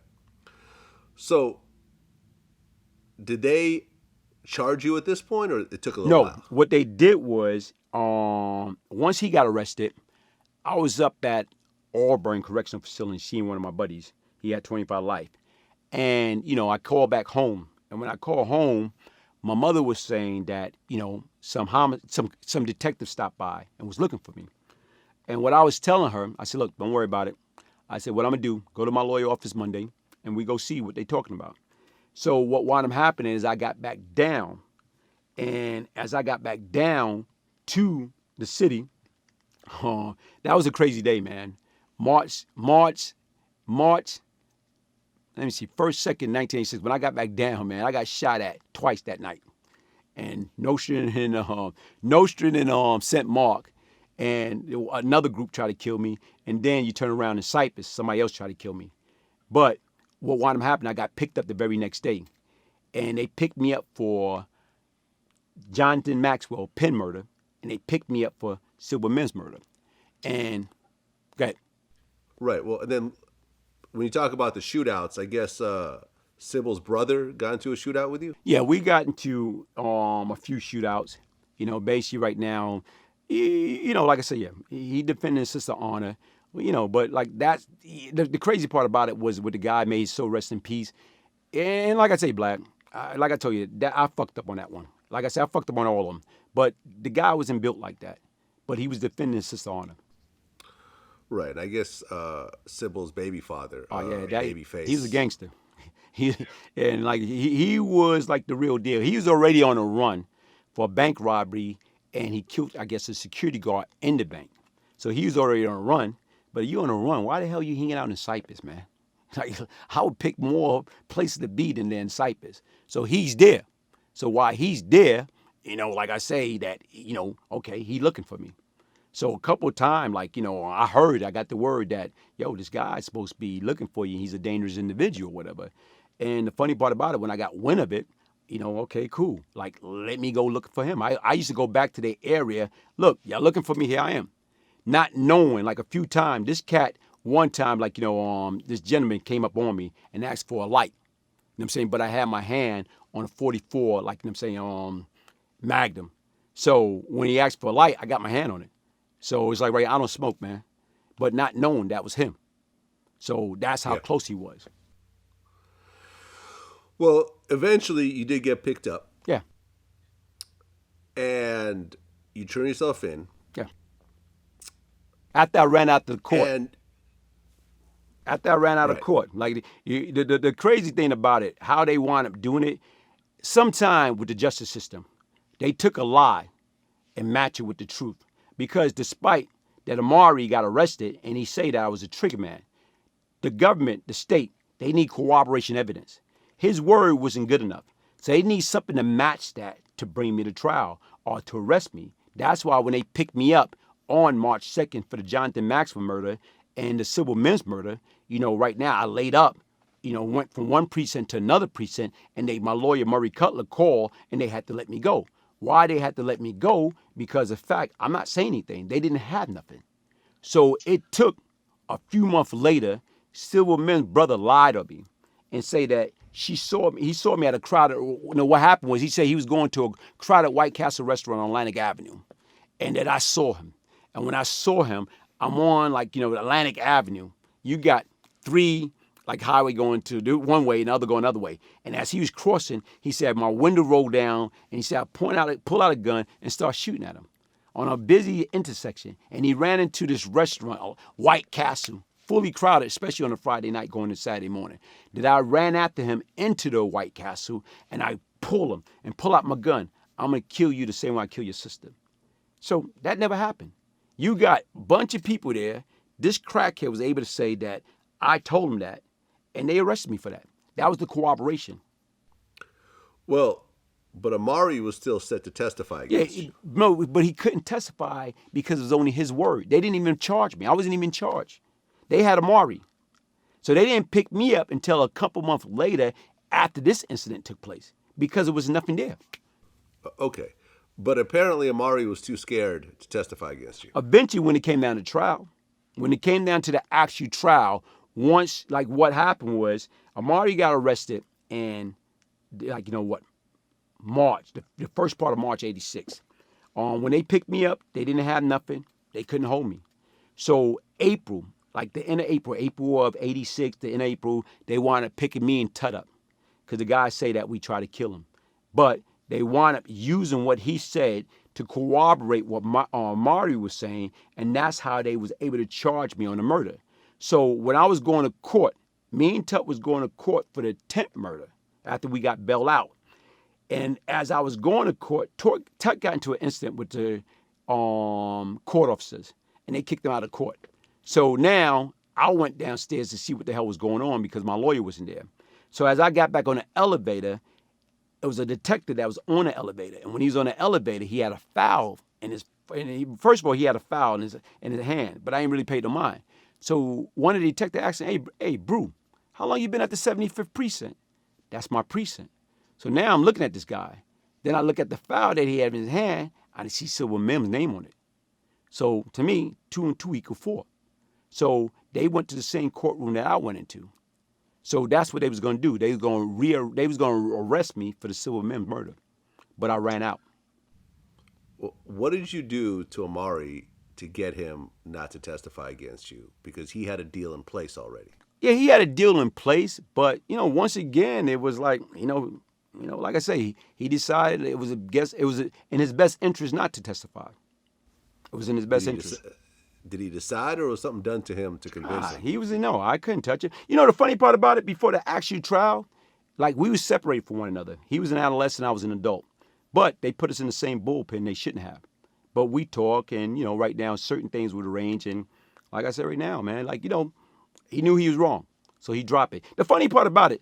So did they charge you at this point, or it took a little while? No, what they did was, once he got arrested, I was up at Auburn Correctional Facility seeing one of my buddies. He had 25 life. And, I called back home. And when I called home, my mother was saying that, some detective stopped by and was looking for me. And what I was telling her, I said, look, don't worry about it. I said, what I'm going to do, go to my lawyer office Monday, and we go see what they're talking about. So what wound up happening is I got back down. And as I got back down to the city, that was a crazy day, man. March, let me see, 1st, 2nd, 1986, when I got back down, man, I got shot at twice that night. And Nostrand and St. Mark, and another group tried to kill me. And then you turn around in Cyprus, somebody else tried to kill me. But what wound up happening, I got picked up the very next day. And they picked me up for Jonathan Maxwell, pen murder, and they picked me up for Cybil Mims murder. And, go ahead. Right, well, and then when you talk about the shootouts, I guess Cybil's brother got into a shootout with you? Yeah, we got into a few shootouts. Basically right now, like I said, yeah, he defended his sister honor. But like that's the crazy part about it was what the guy made, so rest in peace. And like I say, Black, like I told you, that I fucked up on that one. Like I said, I fucked up on all of them. But the guy wasn't built like that. But he was defending his sister honor. Right, and I guess Cybil's baby father, Babyface. He was a gangster. He was like the real deal. He was already on a run for a bank robbery, and he killed, I guess, a security guard in the bank. So he was already on a run. But you on a run, why the hell you hanging out in Cyprus, man? Like, I would pick more places to be than in Cyprus. So he's there. So while he's there, like I say, that, okay, he looking for me. So a couple of times, I got the word that, this guy's supposed to be looking for you. He's a dangerous individual or whatever. And the funny part about it, when I got wind of it, okay, cool. Like, let me go look for him. I used to go back to the area. Look, y'all looking for me, here I am. Not knowing, like a few times, this cat, one time, this gentleman came up on me and asked for a light. You know what I'm saying? But I had my hand on a 44, Magnum. So when he asked for a light, I got my hand on it. So it's like, right, I don't smoke, man. But not knowing that was him. So that's how close he was. Well, eventually you did get picked up. Yeah. And you turned yourself in. Yeah. After I ran out the court. And After I ran out of right. court. Like the crazy thing about it, how they wound up doing it, sometime with the justice system, they took a lie and matched it with the truth. Because despite that Amari got arrested and he said that I was a trigger man, the government, the state, they need corroboration evidence. His word wasn't good enough. So they need something to match that to bring me to trial or to arrest me. That's why when they picked me up on March 2nd for the Jonathan Maxwell murder and the Cybil Mims murder, right now I laid up, went from one precinct to another precinct, and my lawyer Murray Cutler called and they had to let me go. Why they had to let me go? Because of fact, I'm not saying anything. They didn't have nothing. So it took a few months later, Cybil Mims' brother lied on me and say that he saw me at a crowded, what happened was he said he was going to a crowded White Castle restaurant on Atlantic Avenue and that I saw him. And when I saw him, I'm on Atlantic Avenue. You got three highway going to one way and the other going another way. And as he was crossing, he said, my window rolled down and he said, I pull out a gun and start shooting at him on a busy intersection. And he ran into this restaurant, White Castle, fully crowded, especially on a Friday night going to Saturday morning. That I ran after him into the White Castle and I pull him and pull out my gun. I'm going to kill you the same way I kill your sister. So that never happened. You got a bunch of people there. This crackhead was able to say that I told him that, and they arrested me for that. That was the corroboration. Well, but Amari was still set to testify against you. No, but he couldn't testify because it was only his word. They didn't even charge me. I wasn't even charged. They had Amari. So they didn't pick me up until a couple months later after this incident took place because there was nothing there. Okay. But apparently Amari was too scared to testify against you. Eventually, when it came down to trial, when it came down to the actual trial, once, what happened was Amari got arrested in, March, the first part of March 86. When they picked me up, they didn't have nothing. They couldn't hold me. So April, the end of April of 86, the end of April, they wound up picking me and Tut up because the guys say that we tried to kill him. But they wound up using what he said to corroborate what Amari was saying, and that's how they was able to charge me on the murder. So when I was going to court, me and Tut was going to court for the 10th murder after we got bailed out. And as I was going to court, Tut got into an incident with the court officers, and they kicked him out of court. So now I went downstairs to see what the hell was going on because my lawyer wasn't there. So as I got back on the elevator, it was a detective that was on the elevator. And when he was on the elevator, he had a file in his, first of all, he had a file in his hand, but I ain't really paid no mind. So one of the detectives asked him, hey, Brew, how long you been at the 75th precinct? That's my precinct. So now I'm looking at this guy. Then I look at the file that he had in his hand. I see Cybil Mims' name on it. So to me, 2 and 2 equal 4. So they went to the same courtroom that I went into. So that's what they was going to do. They was going to arrest me for the Cybil Mims murder, but I ran out. Well, what did you do to Amari to get him not to testify against you? Because he had a deal in place already. Yeah, he had a deal in place, but once again, it was like like I say, he decided it was in his best interest not to testify. It was in his best interest. Did he decide, or was something done to him to convince him? He was no, I couldn't touch it. The funny part about it, before the actual trial, we were separated from one another. He was an adolescent, I was an adult. But they put us in the same bullpen they shouldn't have. But we talk, and right now certain things would arrange, and like I said right now, man, he knew he was wrong, so he dropped it. The funny part about it,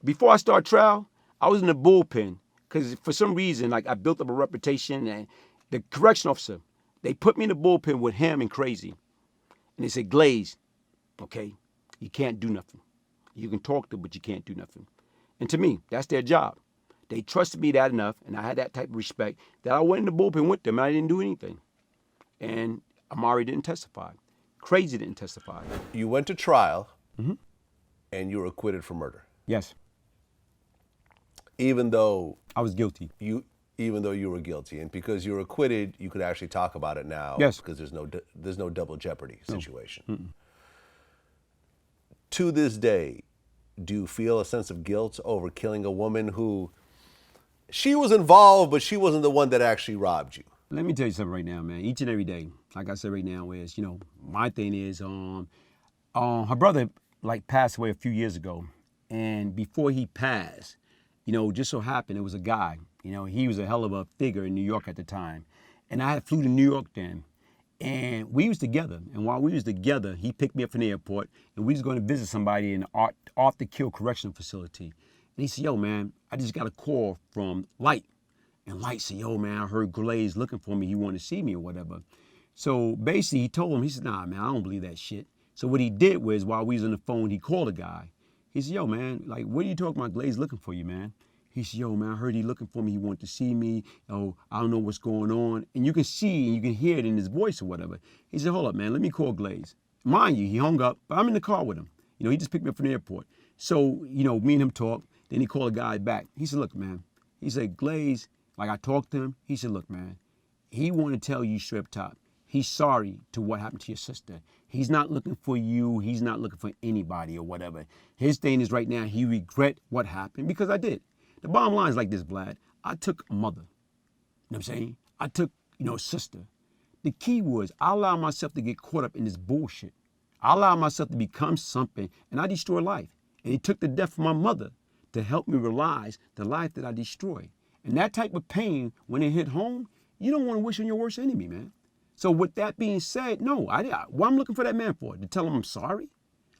before I start trial, I was in the bullpen because for some reason, I built up a reputation, and the correction officer, they put me in the bullpen with him and Crazy. And they said, Glaze, okay, you can't do nothing. You can talk to them, but you can't do nothing. And to me, that's their job. They trusted me that enough, and I had that type of respect, that I went in the bullpen with them, and I didn't do anything. And Amari didn't testify. Crazy didn't testify. You went to trial, and you were acquitted for murder. Yes. Even though I was guilty. Even though you were guilty, and because you were acquitted, you could actually talk about it now. Yes. Because there's no double jeopardy situation. No. To this day, do you feel a sense of guilt over killing a woman who she was involved, but she wasn't the one that actually robbed you? Let me tell you something right now, man. Each and every day, like I said right now, is, my thing is, her brother like passed away a few years ago, and before he passed, just so happened it was a guy. He was a hell of a figure in New York at the time, and I had flew to New York then, and we was together. And while we was together, he picked me up from the airport, and we was going to visit somebody in the off the kill correctional facility. And he said, "Yo, man, I just got a call from Light." And Light said, "Yo, man, I heard Glaze looking for me. He wanted to see me or whatever." So basically, he told him, he said, "Nah, man, I don't believe that shit." So what he did was, while we was on the phone, he called a guy. He said, "Yo, man, like, what are you talking about? Glaze looking for you, man." He said, "Yo, man, I heard he looking for me. He wanted to see me. Oh, I don't know what's going on." And you can see and you can hear it in his voice or whatever. He said, "Hold up, man, let me call Glaze." Mind you, he hung up, but I'm in the car with him. He just picked me up from the airport. So, me and him talked. Then he called a guy back. He said, "Look, man," he said, "Glaze," like I talked to him. He said, "Look, man, he want to tell you straight up top. He's sorry to what happened to your sister. He's not looking for you. He's not looking for anybody or whatever. His thing is right now, he regret what happened because I did." The bottom line is like this, Vlad. I took a mother. You know what I'm saying? I took, a sister. The key was I allowed myself to get caught up in this bullshit. I allowed myself to become something, and I destroyed life. And it took the death of my mother to help me realize the life that I destroyed. And that type of pain, when it hit home, you don't want to wish on your worst enemy, man. So with that being said, no, what I'm looking for that man for? To tell him I'm sorry?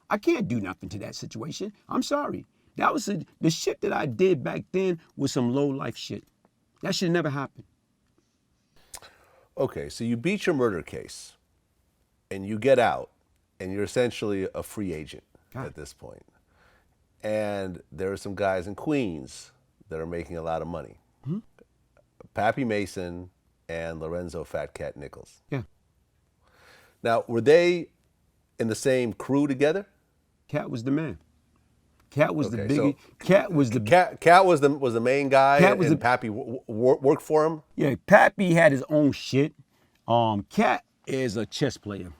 I can't do nothing to that situation. I'm sorry. That was the shit that I did back then was some low life shit. That should never happen. Okay, so you beat your murder case, and you get out, and you're essentially a free agent at this point. And there are some guys in Queens that are making a lot of money. Mm-hmm. Pappy Mason and Lorenzo Fat Cat Nichols. Yeah. Now, were they in the same crew together? Cat was the man. Cat was the biggie. So Cat was the Cat was the main guy, and Pappy worked for him. Yeah, Pappy had his own shit. Cat is a chess player.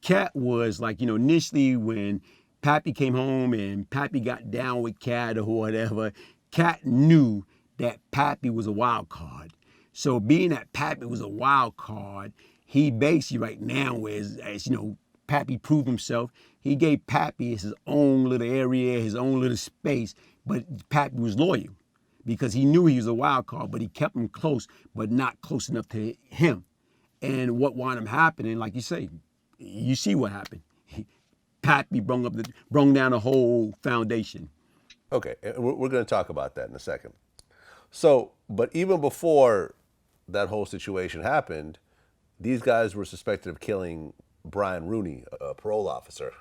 Cat was like, initially when Pappy came home and Pappy got down with Cat or whatever, Cat knew that Pappy was a wild card. So being that Pappy was a wild card, he basically right now is, as Pappy proved himself. He gave Pappy his own little area, his own little space, but Pappy was loyal because he knew he was a wild card, but he kept him close, but not close enough to him. And what wound up happening, like you say, you see what happened. Pappy brung down the whole foundation. Okay, we're going to talk about that in a second. So, but even before that whole situation happened, these guys were suspected of killing Brian Rooney, a parole officer.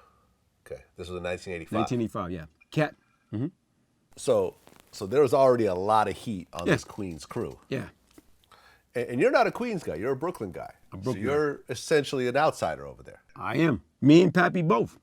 Okay, this was in 1985. 1985, yeah. Cat. Mm-hmm. So there was already a lot of heat on this Queens crew. Yeah. And you're not a Queens guy. You're a Brooklyn guy. So you're essentially an outsider over there. I am. Me and Pappy both.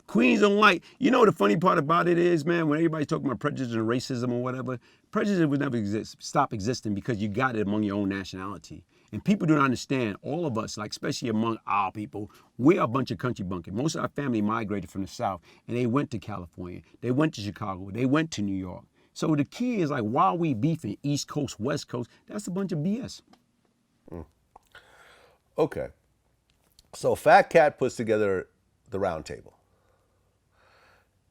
Queens don't like. The funny part about it is, man, when everybody's talking about prejudice and racism or whatever, prejudice would never stop existing because you got it among your own nationality. And people don't understand, all of us, like especially among our people, we're a bunch of country bumpkins. Most of our family migrated from the South, and they went to California. They went to Chicago. They went to New York. So the key is like, while we beefing East Coast, West Coast, that's a bunch of BS. Okay. So Fat Cat puts together the round table.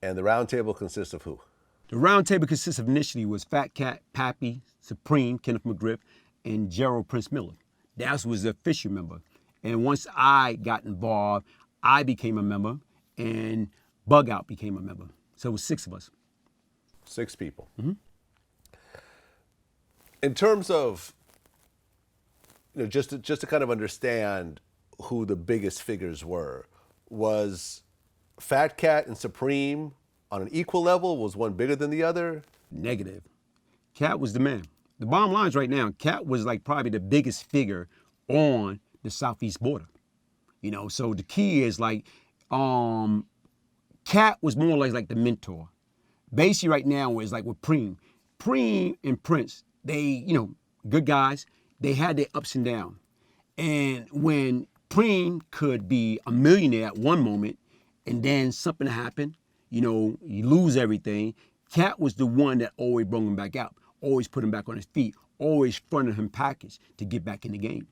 And the round table consists of who? The round table consists of initially was Fat Cat, Pappy, Supreme, Kenneth McGriff, and Gerald Prince Miller. That was the official member. And once I got involved, I became a member, and Bug Out became a member. So it was 6 of us. 6 people. Mm-hmm. In terms of, just to kind of understand who the biggest figures were, was Fat Cat and Supreme on an equal level? Was one bigger than the other? Negative. Cat was the man. The bottom line is right now, Cat was like probably the biggest figure on the southeast border. So the key is like, Cat was more like the mentor. Basically right now is like with Preem. Preem and Prince, they, good guys, they had their ups and downs. And when Preem could be a millionaire at one moment, and then something happened, you lose everything, Cat was the one that always brought him back out, always put him back on his feet, always fronted him package to get back in the game.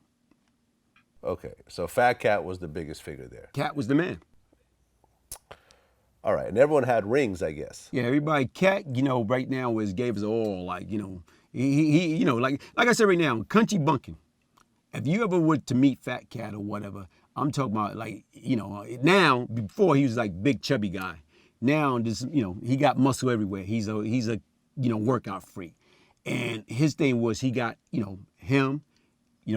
Okay, so Fat Cat was the biggest figure there. Cat was the man. All right, and everyone had rings, I guess. Yeah, everybody, Cat, right now gave us all like, like I said right now, country bunking. If you ever were to meet Fat Cat or whatever, I'm talking about like, now, before he was like big chubby guy. Now this, he got muscle everywhere. He's a workout freak. And his thing was he got, him,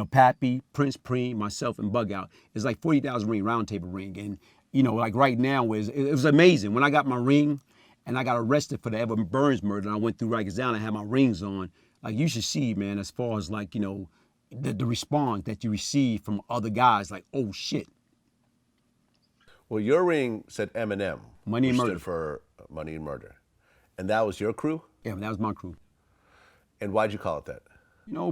Pappy, Prince Preem, myself, and Bug Out. It's like 40,000 ring, round table ring. And, like right now it was amazing. When I got my ring and I got arrested for the Edward Burns murder and I went through Rikers down and had my rings on, like you should see, man, as far as like, the response that you receive from other guys, like, oh shit. Well, your ring said Eminem, Money and which Murder. stood for Money and Murder. And that was your crew? Yeah, that was my crew. And why'd you call it that?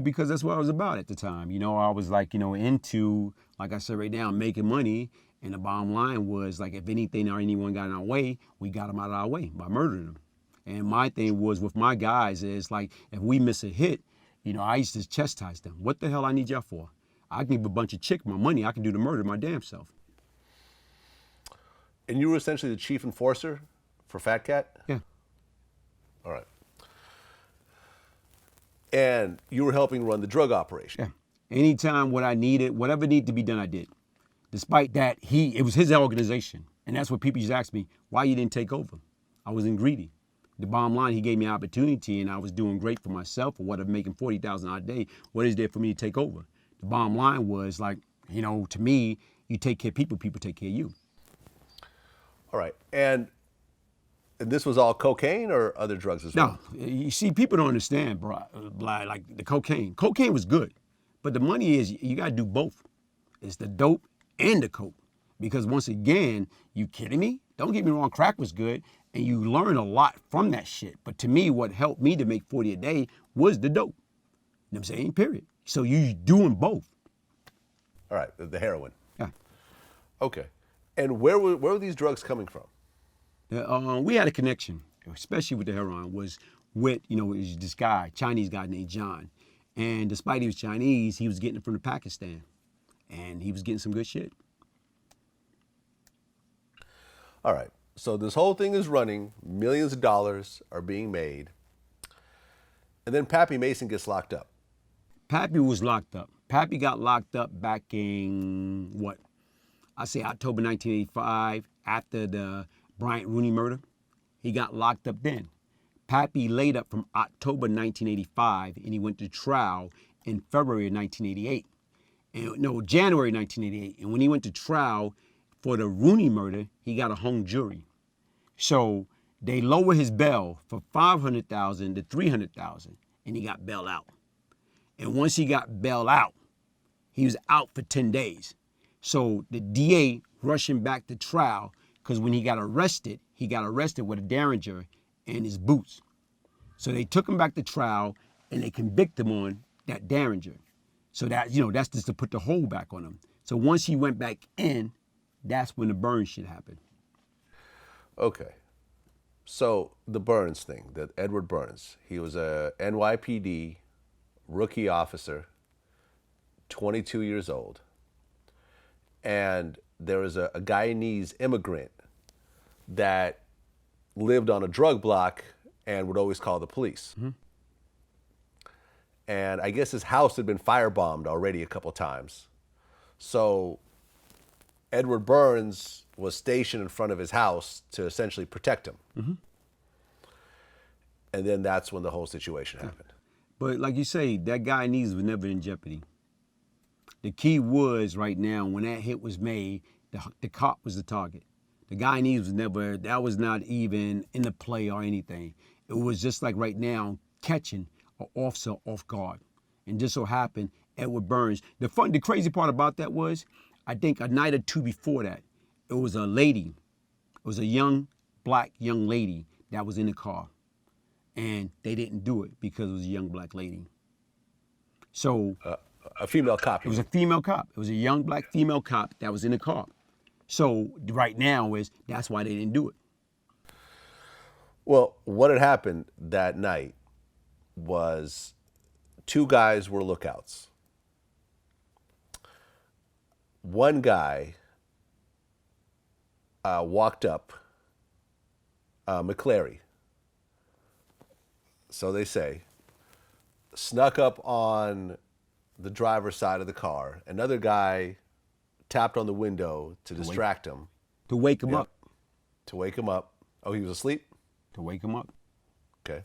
Because that's what I was about at the time. I was like, into, like I said right now, making money. And the bottom line was like, if anything or anyone got in our way, we got them out of our way by murdering them. And my thing was with my guys is like, if we miss a hit, I used to chastise them. What the hell I need y'all for? I can give a bunch of chick my money. I can do the murder my damn self. And you were essentially the chief enforcer for Fat Cat? Yeah. All right. And you were helping run the drug operation. Yeah. Anytime what I needed, whatever needed to be done, I did. Despite that, it was his organization. And that's what people used to ask me, why you didn't take over? I wasn't greedy. The bottom line, he gave me an opportunity and I was doing great for myself or whatever, making 40,000 a day. What is there for me to take over? The bottom line was like, to me, you take care of people, people take care of you. All right. And this was all cocaine or other drugs as well? No, you see, people don't understand, bro, like the cocaine. Cocaine was good, but the money is you got to do both. It's the dope and the coke. Because once again, you kidding me? Don't get me wrong, crack was good, and you learn a lot from that shit. But to me, what helped me to make 40 a day was the dope. You know what I'm saying? Period. So you doing both. All right, the heroin. Yeah. Okay. And where were these drugs coming from? We had a connection, especially with the heroin, was with, it was this guy, Chinese guy named John. And despite he was Chinese, he was getting it from Pakistan. And he was getting some good shit. All right. So this whole thing is running. Millions of dollars are being made. And then Pappy Mason gets locked up. Pappy was locked up. Pappy got locked up back in, October 1985, after the Bryant Rooney murder. He got locked up then. Pappy laid up from October 1985, and he went to trial in February of 1988. January 1988. And when he went to trial for the Rooney murder, he got a hung jury. So they lowered his bail from $500,000 to $300,000, and he got bailed out. And once he got bailed out, he was out for 10 days. So the DA rushed him back to trial because when he got arrested with a Derringer and his boots. So they took him back to trial and they convicted him on that Derringer. So that, that's just to put the hold back on him. So once he went back in, that's when the Burns shit happened. Okay. So the Burns thing, that Edward Burns, he was a NYPD rookie officer, 22 years old. And there was a Guyanese immigrant that lived on a drug block and would always call the police. Mm-hmm. And I guess his house had been firebombed already a couple times. So Edward Burns was stationed in front of his house to essentially protect him. Mm-hmm. And then that's when the whole situation happened. But like you say, that Guyanese was never in jeopardy. The key was right now, when that hit was made, the cop was the target. The Guyanese was never, that was not even in the play or anything. It was just like right now, catching an officer off guard. And just so happened, Edward Burns, the crazy part about that was, I think a night or two before that, it was a lady, it was a black young lady that was in the car. And they didn't do it because it was a young black lady. So a female cop. It was a female cop. It was a young black female cop that was in the car. So right now that's why they didn't do it. Well, what had happened that night was two guys were lookouts. one guy walked up, McClary, so they say, snuck up on the driver's side of the car. Another guy tapped on the window to distract him. To wake him up. To wake him up. Oh, he was asleep? To wake him up. Okay.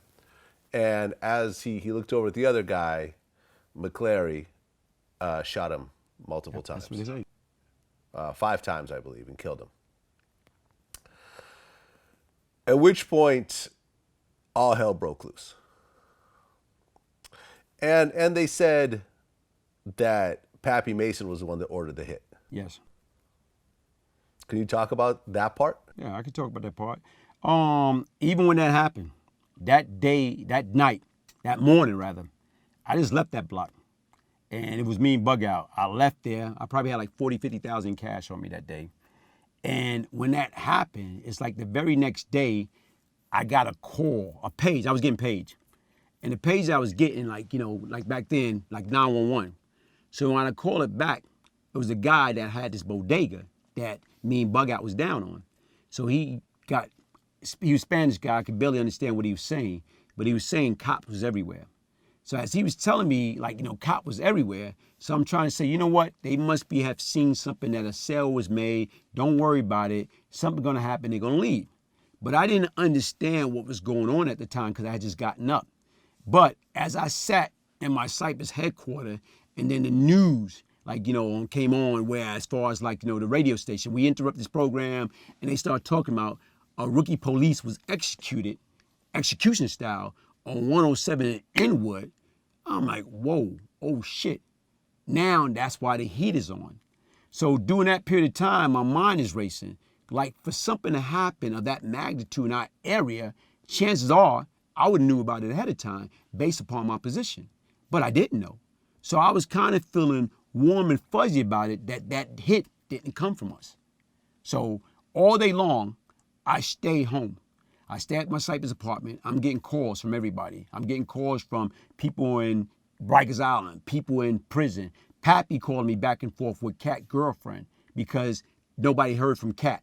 And as he looked over at the other guy, McClary shot him multiple times. That's what they say. 5 times, I believe, and killed him. At which point, all hell broke loose. And they said that Pappy Mason was the one that ordered the hit. Yes. Can you talk about that part? Yeah, I can talk about that part. Even when that happened, that day, that night, that morning rather, I just left that block. And it was me and Bug Out. I left there. I probably had like 40, 50,000 cash on me that day. And when that happened, it's like the very next day, I got a call, a page. I was getting page. And the page I was getting, like, you know, like back then, like 911. So when I called it back, it was a guy that had this bodega that me and Bug Out was down on. So he was a Spanish guy. I could barely understand what he was saying, but he was saying cops was everywhere. So as he was telling me, like, you know, cop was everywhere. So I'm trying to say, you know what? They must have seen something, that a sale was made. Don't worry about it. Something's going to happen. They're going to leave. But I didn't understand what was going on at the time because I had just gotten up. But as I sat in my Cypress headquarters, and then the news, like, you know, came on, where as far as, like, you know, the radio station, we interrupted this program and they started talking about a rookie police was executed, execution style, on 107 in Inwood. I'm like, whoa, oh shit. Now that's why the heat is on. So during that period of time, my mind is racing. Like, for something to happen of that magnitude in our area, chances are I would have knew about it ahead of time based upon my position. But I didn't know. So I was kind of feeling warm and fuzzy about it, that hit didn't come from us. So all day long, I stayed home. I stayed at my Cypress apartment. I'm getting calls from everybody. I'm getting calls from people in Rikers Island, people in prison. Pappy called me back and forth with Cat girlfriend because nobody heard from Cat.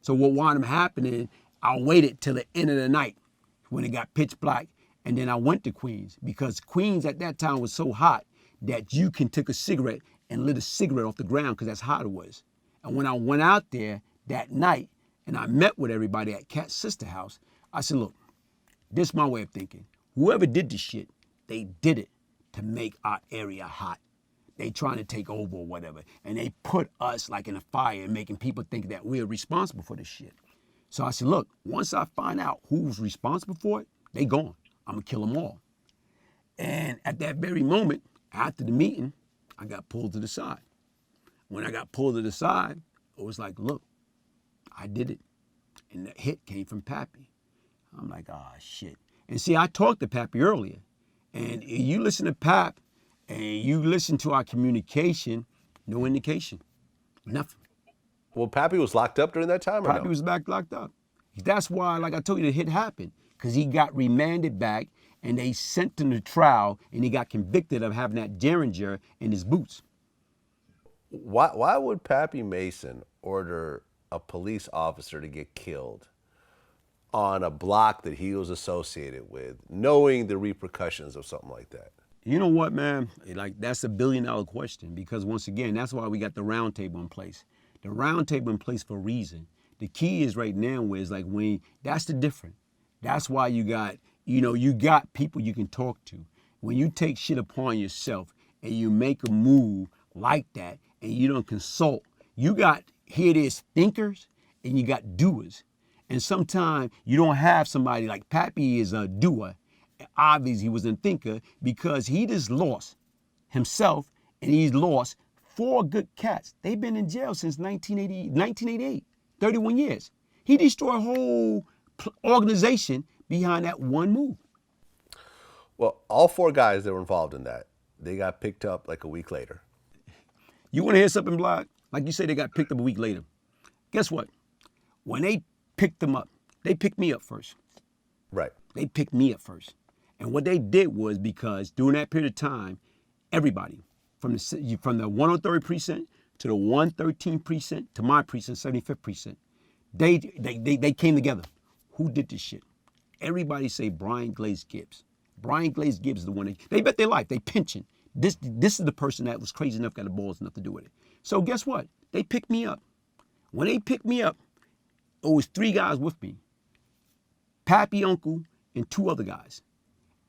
So what wound up happening, I waited till the end of the night when it got pitch black, and then I went to Queens because Queens at that time was so hot that you can take a cigarette and lit a cigarette off the ground because that's how it was. And when I went out there that night and I met with everybody at Cat's sister house, I said, look, this is my way of thinking. Whoever did this shit, they did it to make our area hot. They trying to take over or whatever. And they put us like in a fire and making people think that we're responsible for this shit. So I said, look, once I find out who's responsible for it, they gone. I'm gonna kill them all. And at that very moment, after the meeting, I got pulled to the side. When I got pulled to the side, it was like, look, I did it. And the hit came from Pappy. I'm like, ah, shit. And see, I talked to Pappy earlier. And you listen to Pap and you listen to our communication, no indication, nothing. Well, Pappy was locked up during that time, or Pappy no? was back locked up. That's why, like I told you, the hit happened. Because he got remanded back and they sent him to trial and he got convicted of having that Derringer in his boots. Why would Pappy Mason order a police officer to get killed on a block that he was associated with, knowing the repercussions of something like that? You know what, man? Like, that's a $1 billion question, because once again, that's why we got the round table in place. The round table in place for a reason. The key is right now is like that's the difference. That's why you got, you got people you can talk to. When you take shit upon yourself and you make a move like that and you don't consult, you got, here it is, thinkers and you got doers. And sometimes you don't have somebody like Pappy is a doer. Obviously he was a thinker because he just lost himself and he's lost 4 good cats. They've been in jail since 1988, 31 years. He destroyed a whole organization behind that one move. Well, all 4 guys that were involved in that, they got picked up like a week later. You want to hear something, Vlad? Like you say, they got picked up a week later. Guess what? When they picked them up, they picked me up first. Right. They picked me up first. And what they did was, because during that period of time, everybody, from the 103rd precinct to the 113 precinct, to my precinct, 75th precinct. They came together. Who did this shit? Everybody say Brian Glaze Gibbs. Brian Glaze Gibbs is the one they bet their life. They pinching. This is the person that was crazy enough, got the balls enough to do with it. So guess what? They picked me up. When they picked me up, it was 3 guys with me. Pappy, Uncle, and 2 other guys.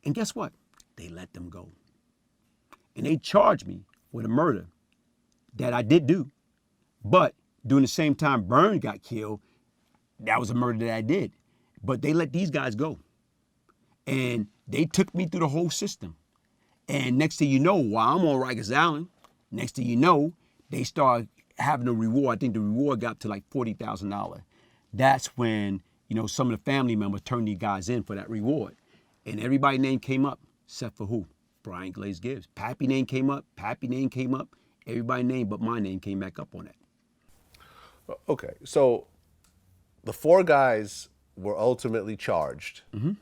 And guess what? They let them go. And they charged me with a murder that I did do. But during the same time Burns got killed, that was a murder that I did. But they let these guys go. And they took me through the whole system. And next thing you know, while I'm on Rikers Island, next thing you know, they start having a reward. I think the reward got to like $40,000. That's when, some of the family members turned these guys in for that reward. And everybody's name came up, except for who? Brian Glaze Gibbs. Pappy name came up. Everybody's name but my name came back up on that. Okay, so the 4 guys were ultimately charged. Mm-hmm.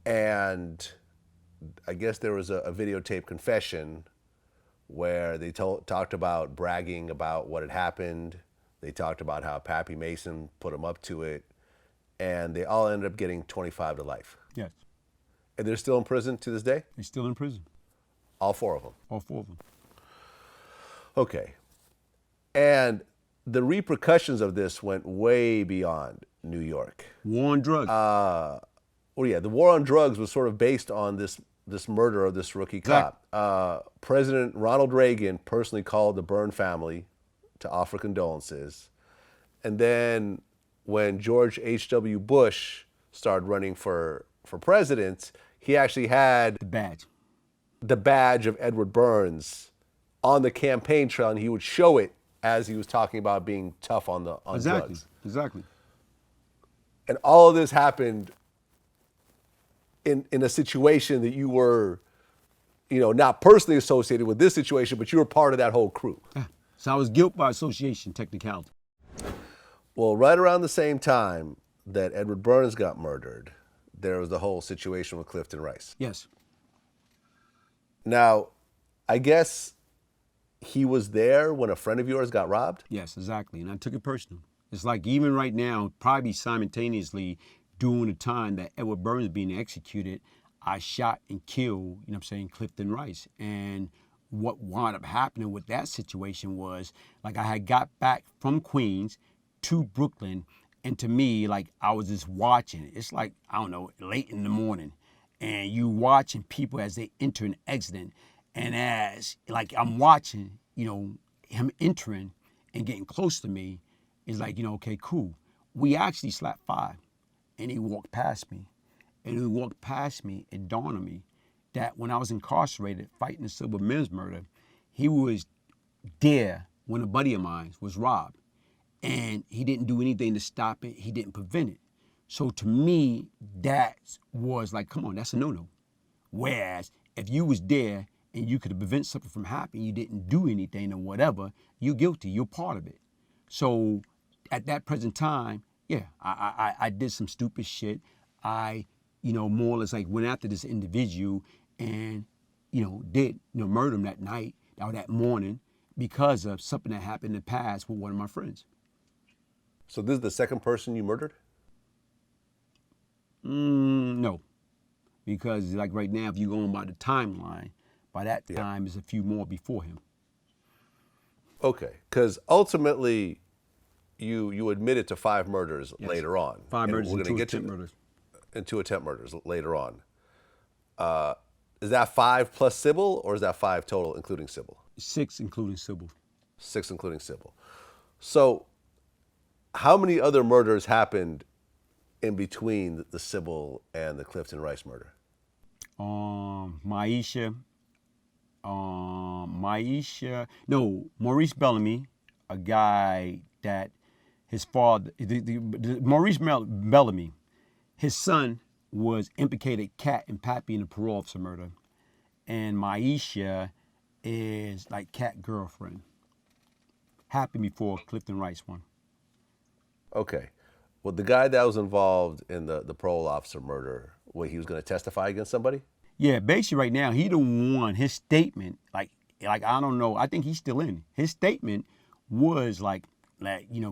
And I guess there was a videotape confession where they talked about bragging about what had happened. They talked about how Pappy Mason put them up to it. And they all ended up getting 25 to life. Yes. And they're still in prison to this day? They're still in prison. All 4 of them? All 4 of them. Okay. And the repercussions of this went way beyond New York. War on drugs. The war on drugs was sort of based on this murder of this rookie cop. President Ronald Reagan personally called the Byrne family to offer condolences. And then when George H.W. Bush started running for president, he actually had the badge of Edward Burns on the campaign trail, and he would show it as he was talking about being tough on drugs. Exactly. And all of this happened in a situation that you were, not personally associated with this situation, but you were part of that whole crew. So I was guilt by association, technicality. Well, right around the same time that Edward Burns got murdered, there was the whole situation with Clifton Rice. Yes. Now, I guess he was there when a friend of yours got robbed? Yes, exactly. And I took it personal. It's like even right now, probably simultaneously during the time that Edward Burns was being executed, I shot and killed, Clifton Rice. And what wound up happening with that situation was, like, I had got back from Queens to Brooklyn, and to me, like, I was just watching. It's like, I don't know, late in the morning, and you watching people as they enter and exiting, and as, like, I'm watching, him entering and getting close to me, it's like, okay, cool. We actually slapped 5, and he walked past me. And he walked past me, it dawned on me that when I was incarcerated fighting the Cybil Mims murder, he was there when a buddy of mine was robbed. And he didn't do anything to stop it. He didn't prevent it. So to me, that was like, come on, that's a no-no. Whereas if you was there and you could have prevented something from happening, you didn't do anything or whatever, you're guilty, you're part of it. So at that present time, yeah, I did some stupid shit. I, more or less like went after this individual and, did, murder him that night or that morning because of something that happened in the past with one of my friends. So this is the second person you murdered? No, because like right now, if you're going by the timeline, by that time there's a few more before him. Okay, because ultimately you admitted to 5 murders later on. 5 murders and 2 attempt murders. And 2 attempt murders later on. Is that 5 plus Cybil, or is that 5 total, including Cybil? 6 including Cybil. 6 including Cybil. So how many other murders happened in between the Cybil and the Clifton Rice murder? Maurice Bellamy, a guy that his father, Maurice Bellamy, his son was implicated Cat and Pappy in the parole officer murder. And Maisha is like Cat girlfriend. Happened before Clifton Rice one. Okay. Well, the guy that was involved in the parole officer murder, he was going to testify against somebody? Yeah, basically right now, he the one, his statement, like like, I don't know. I think he's still in. His statement was like,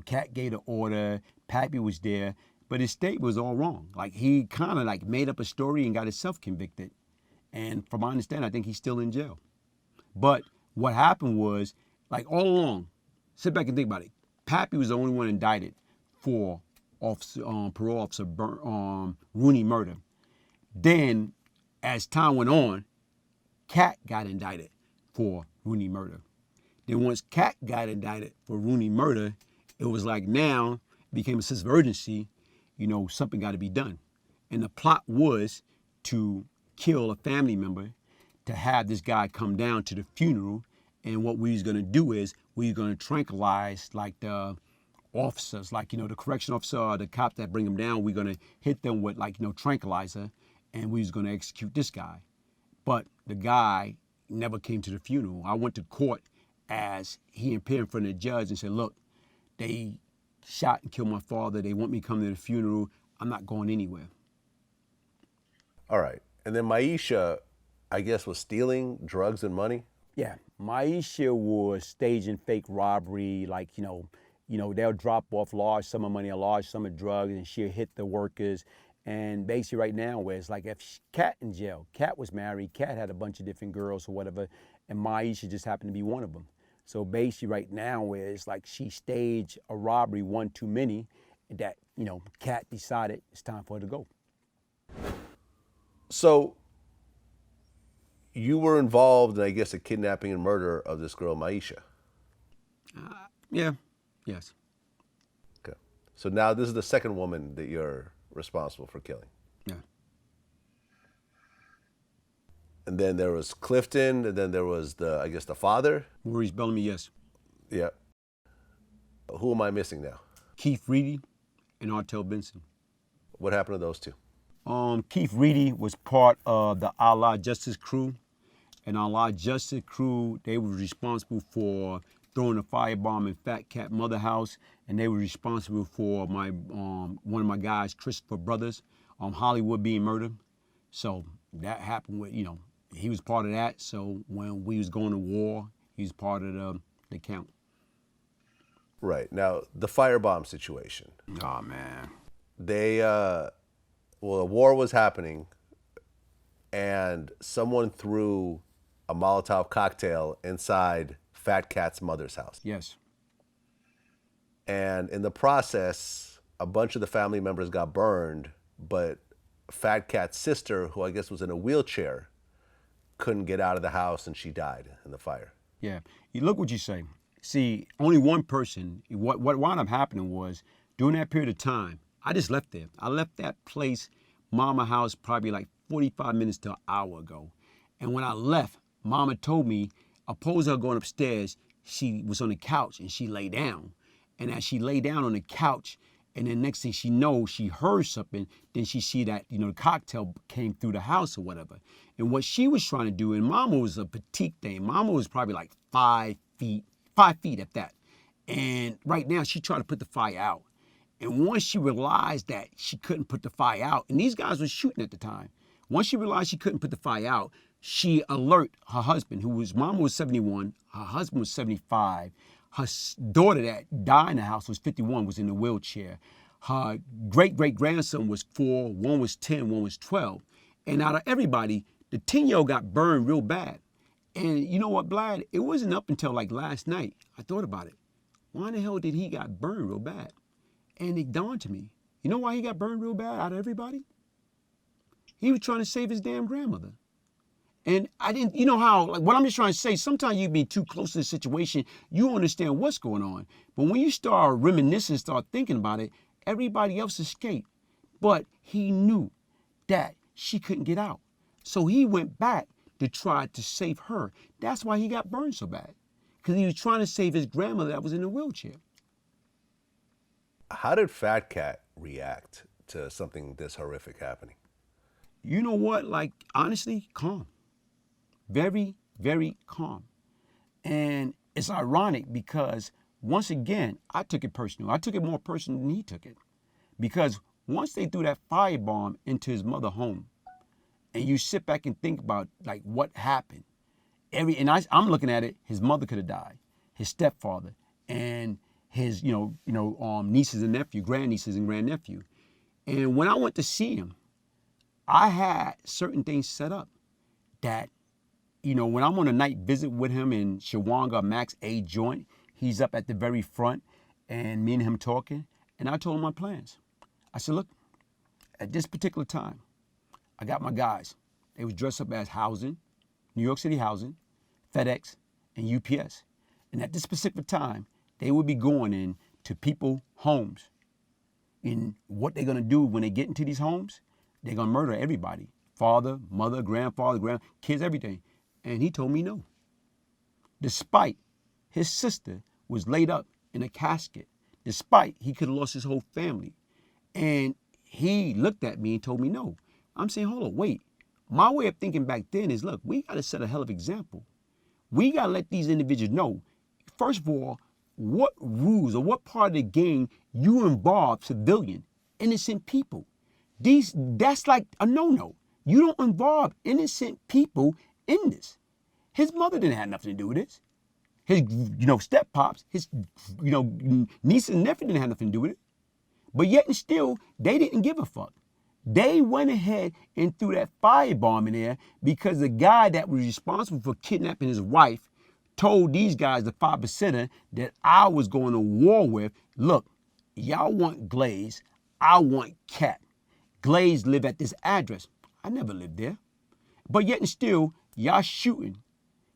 Cat gave the order, Pappy was there, but his statement was all wrong. Like, he kind of like made up a story and got himself convicted. And from my understanding, I think he's still in jail. But what happened was, like, all along, sit back and think about it. Pappy was the only one indicted for parole officer Rooney murder. Then, as time went on, Cat got indicted for Rooney murder. Then once Cat got indicted for Rooney murder, it was like now it became a sense of urgency, something got to be done. And the plot was to kill a family member, to have this guy come down to the funeral, and what we was going to do is we were going to tranquilize like the officers, like, the correction officer or the cop that bring him down. We're going to hit them with like, tranquilizer, and we was going to execute this guy. But the guy never came to the funeral. I went to court as he appeared in front of the judge and said, look, they shot and killed my father. They want me to come to the funeral. I'm not going anywhere. All right. And then Maisha, I guess, was stealing drugs and money? Yeah. Maisha was staging fake robbery. Like, they'll drop off large sum of money, a large sum of drugs, and she'll hit the workers. And basically right now, where it's like if Cat in jail, Cat was married, Cat had a bunch of different girls or whatever, and Maisha just happened to be one of them. So basically right now, where it's like she staged a robbery one too many, that, Cat decided it's time for her to go. So you were involved in, I guess, a kidnapping and murder of this girl, Maisha. Yeah. Yes. Okay. So now this is the second woman that you're responsible for killing. Yeah. And then there was Clifton, and then there was the father. Maurice Bellamy, yes. Yeah. Who am I missing now? Keith Reedy and Artel Benson. What happened to those two? Keith Reedy was part of the Allah Justice crew. And Allah Justice crew, they were responsible for throwing a firebomb in Fat Cat Mother House, and they were responsible for my one of my guys, Christopher Brothers, Hollywood being murdered. So that happened with, he was part of that. So when we was going to war, he was part of the count. Right. Now, the firebomb situation. Oh, man. They, the war was happening, and someone threw a Molotov cocktail inside Fat Cat's mother's house. Yes. And in the process, a bunch of the family members got burned, but Fat Cat's sister, who I guess was in a wheelchair, couldn't get out of the house, and she died in the fire. Yeah. You look what you say. See, only one person, what wound up happening was, during that period of time, I just left there. I left that place, Mama house, probably like 45 minutes to an hour ago. And when I left, Mama told me, opposed her going upstairs, she was on the couch and she lay down. And as she lay down on the couch, and then next thing she knows, she heard something, then she see that, the cocktail came through the house or whatever. And what she was trying to do, and Mama was a petite thing. Mama was probably like 5 feet at that. And right now she tried to put the fire out. And once she realized that she couldn't put the fire out, and these guys were shooting at the time, once she realized she couldn't put the fire out, she alert her husband, Mama was 71, her husband was 75, her daughter that died in the house was 51, was in a wheelchair. Her great-great-grandson was 4, one was 10, one was 12. And out of everybody, the 10-year-old got burned real bad. And you know what, Vlad? It wasn't up until like last night, I thought about it. Why in the hell did he got burned real bad? And it dawned to me, you know why he got burned real bad out of everybody? He was trying to save his damn grandmother. And I didn't, how, like, what I'm just trying to say, sometimes you be too close to the situation, you don't understand what's going on. But when you start reminiscing, start thinking about it, everybody else escaped. But he knew that she couldn't get out. So he went back to try to save her. That's why he got burned so bad. Because he was trying to save his grandmother that was in a wheelchair. How did Fat Cat react to something this horrific happening? You know what? Like, honestly, calm. Very, very calm. And it's ironic because, once again, I took it personal. I took it more personal than he took it. Because once they threw that firebomb into his mother's home, and you sit back and think about, like, what happened, I'm looking at it, his mother could have died, his stepfather, and his, nieces and nephew, grandnieces and grandnephew. And when I went to see him, I had certain things set up that, when I'm on a night visit with him in Shawanga Max A joint, he's up at the very front and me and him talking. And I told him my plans. I said, look, at this particular time, I got my guys. They was dressed up as housing, New York City housing, FedEx, and UPS. And at this specific time, they would be going in to people's homes. And what they're going to do when they get into these homes, they're going to murder everybody. Father, mother, grandfather, kids, everything. And he told me no. Despite his sister was laid up in a casket, despite he could have lost his whole family. And he looked at me and told me no. I'm saying, hold on, wait. My way of thinking back then is, look, we got to set a hell of example. We got to let these individuals know, first of all, what rules or what part of the game you involve civilian, innocent people. That's like a no-no. You don't involve innocent people in this. His mother didn't have nothing to do with this. His, step-pops, his, niece and nephew didn't have nothing to do with it. But yet and still, they didn't give a fuck. They went ahead and threw that firebomb in there because the guy that was responsible for kidnapping his wife told these guys, the 5%er, that I was going to war with, look, y'all want Glaze, I want Cat. Glaze live at this address. I never lived there. But yet and still, y'all shooting.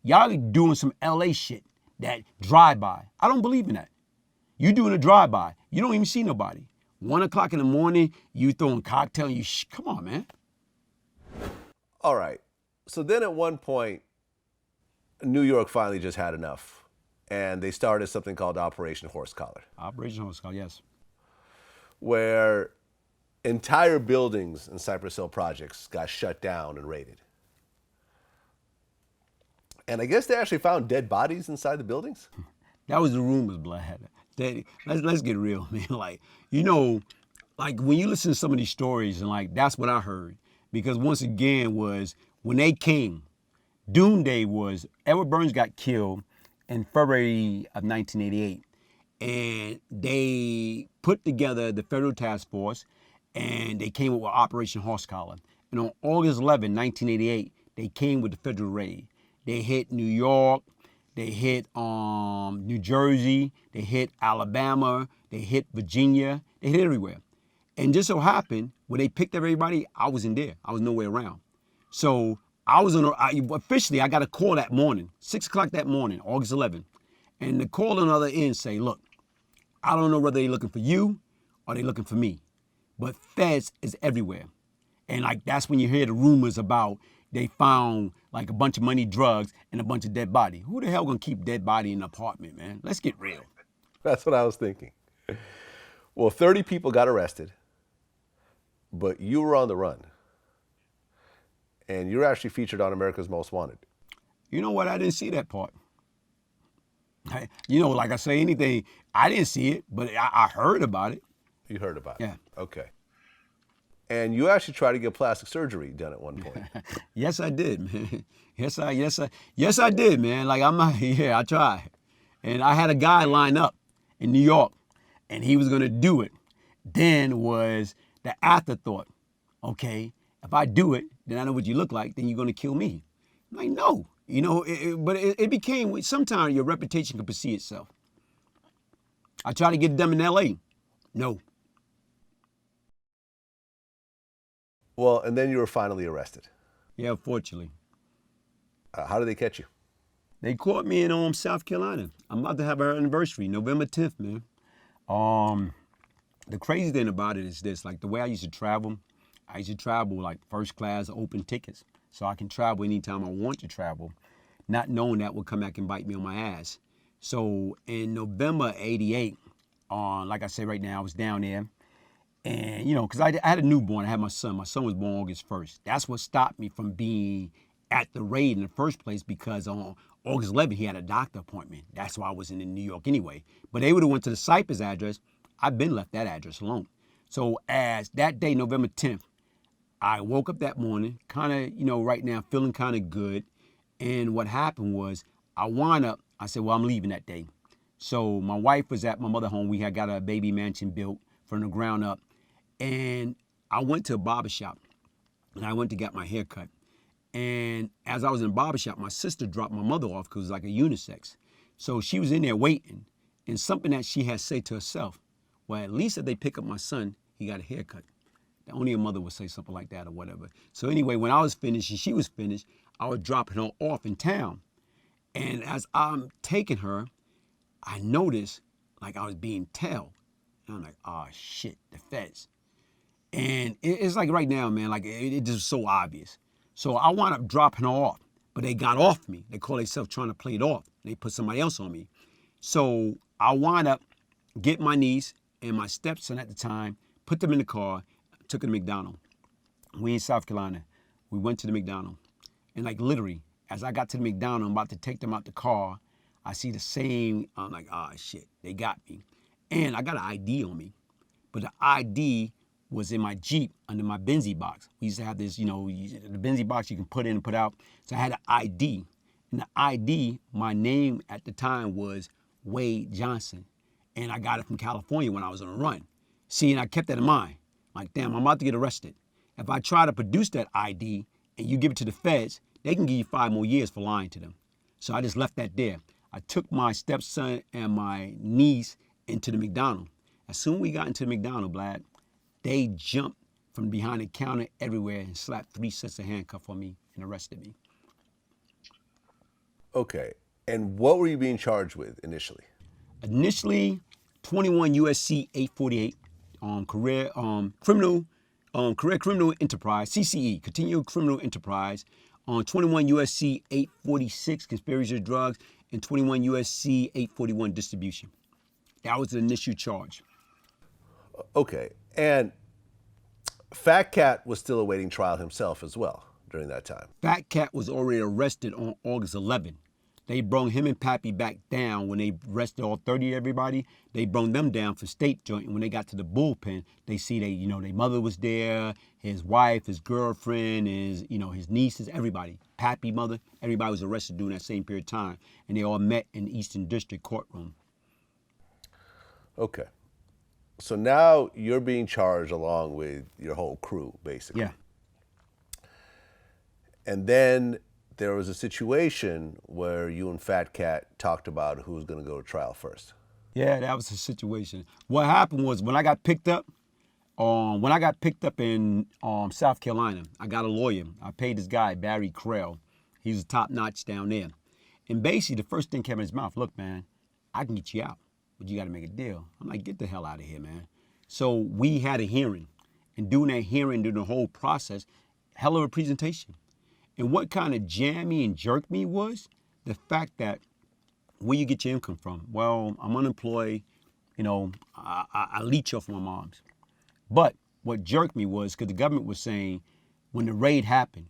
Y'all doing some LA shit, that drive-by. I don't believe in that. You doing a drive-by. You don't even see nobody. 1 o'clock in the morning, you throwing cocktail, come on, man. All right. So then at one point, New York finally just had enough. And they started something called Operation Horse Collar. Operation Horse Collar, yes. Where entire buildings in Cypress Hill projects got shut down and raided. And I guess they actually found dead bodies inside the buildings? That was the rumors, Vlad. Let's get real, man. Like when you listen to some of these stories, and that's what I heard. Because once again was when they came, Doomsday was Edward Burns got killed in February of 1988. And they put together the federal task force and they came up with Operation Horse Collar. And on August 11, 1988, they came with the federal raid. They hit New York, they hit New Jersey, they hit Alabama, they hit Virginia, they hit everywhere. And just so happened, when they picked up everybody, I wasn't there. I was nowhere around. So officially, I got a call that morning, 6 o'clock that morning, August 11. And the call on the other end say, look, I don't know whether they're looking for you or they're looking for me, but feds is everywhere. And that's when you hear the rumors about they found a bunch of money, drugs, and a bunch of dead body. Who the hell gonna keep dead body in an apartment, man? Let's get real. That's what I was thinking. Well, 30 people got arrested, but you were on the run. And you're actually featured on America's Most Wanted. You know what? I didn't see that part. Like I say, anything, I didn't see it, but I heard about it. You heard about it? Yeah. Okay. And you actually tried to get plastic surgery done at one point. Yes, I did, man. Yes, I did, man. I tried. And I had a guy lined up in New York, and he was gonna do it. Then was the afterthought, okay, if I do it, then I know what you look like, then you're gonna kill me. I'm like, no. But it became, sometimes your reputation can precede itself. I tried to get it done in LA. No. Well, and then you were finally arrested. Yeah, unfortunately. How did they catch you? They caught me in South Carolina. I'm about to have our anniversary, November 10th, man. The crazy thing about it is this, the way I used to travel first class, open tickets. So I can travel anytime I want to travel, not knowing that will come back and bite me on my ass. So in November 88, like I said right now, I was down there. And, because I had a newborn, I had my son. My son was born August 1st. That's what stopped me from being at the raid in the first place, because on August 11th, he had a doctor appointment. That's why I wasn't in New York anyway. But they would have went to the Cypress address. I've been left that address alone. So as that day, November 10th, I woke up that morning, kind of, right now, feeling kind of good. And what happened was I said, well, I'm leaving that day. So my wife was at my mother home. We had got a baby mansion built from the ground up. And I went to a barbershop and I went to get my hair cut. And as I was in the barbershop, my sister dropped my mother off because it was like a unisex. So she was in there waiting. And something that she had said to herself, well, at least if they pick up my son, he got a haircut. Only a mother would say something like that or whatever. So anyway, when I was finished and she was finished, I was dropping her off in town. And as I'm taking her, I noticed like I was being tailed. And I'm like, oh shit, the feds. And it's like right now, man, like it just so obvious. So I wound up dropping her off, but they got off me. They call themselves trying to play it off. They put somebody else on me. So I wound up getting my niece and my stepson at the time, put them in the car, took her to McDonald's. We in South Carolina. We went to the McDonald's. And like literally, as I got to the McDonald's, I'm about to take them out the car, I see the same, I'm like, ah, shit, they got me. And I got an ID on me. But the ID was in my Jeep under my Benzie box. We used to have this, the Benzie box you can put in and put out. So I had an ID. And the ID, my name at the time was Wade Johnson. And I got it from California when I was on a run. See, and I kept that in mind. Like, damn, I'm about to get arrested. If I try to produce that ID and you give it to the feds, they can give you 5 more years for lying to them. So I just left that there. I took my stepson and my niece into the McDonald's. As soon as we got into the McDonald's, Vlad, they jumped from behind the counter everywhere and slapped 3 sets of handcuffs on me and arrested me. Okay. And what were you being charged with initially? Initially, 21 USC 848, career criminal enterprise, CCE, continual criminal enterprise, on 21 USC 846, conspiracy of drugs, and 21 USC 841, distribution. That was the initial charge. Okay. And Fat Cat was still awaiting trial himself as well during that time. Fat Cat was already arrested on August 11th. They brought him and Pappy back down when they arrested all 30 of everybody. They brought them down for state joint. And when they got to the bullpen, they see their mother was there, his wife, his girlfriend, his nieces, everybody. Pappy, mother, everybody was arrested during that same period of time. And they all met in the Eastern District courtroom. Okay. So now you're being charged along with your whole crew, basically. Yeah. And then there was a situation where you and Fat Cat talked about who was going to go to trial first. Yeah, that was the situation. What happened was when I got picked up in South Carolina, I got a lawyer. I paid this guy, Barry Krell. He's top notch down there. And basically the first thing came in his mouth, look, man, I can get you out, but you got to make a deal. I'm like, get the hell out of here, man. So we had a hearing. And during that hearing, during the whole process, hell of a presentation. And what kind of jammed me and jerked me was the fact that where you get your income from. Well, I'm unemployed. I leech off my mom's. But what jerked me was because the government was saying when the raid happened,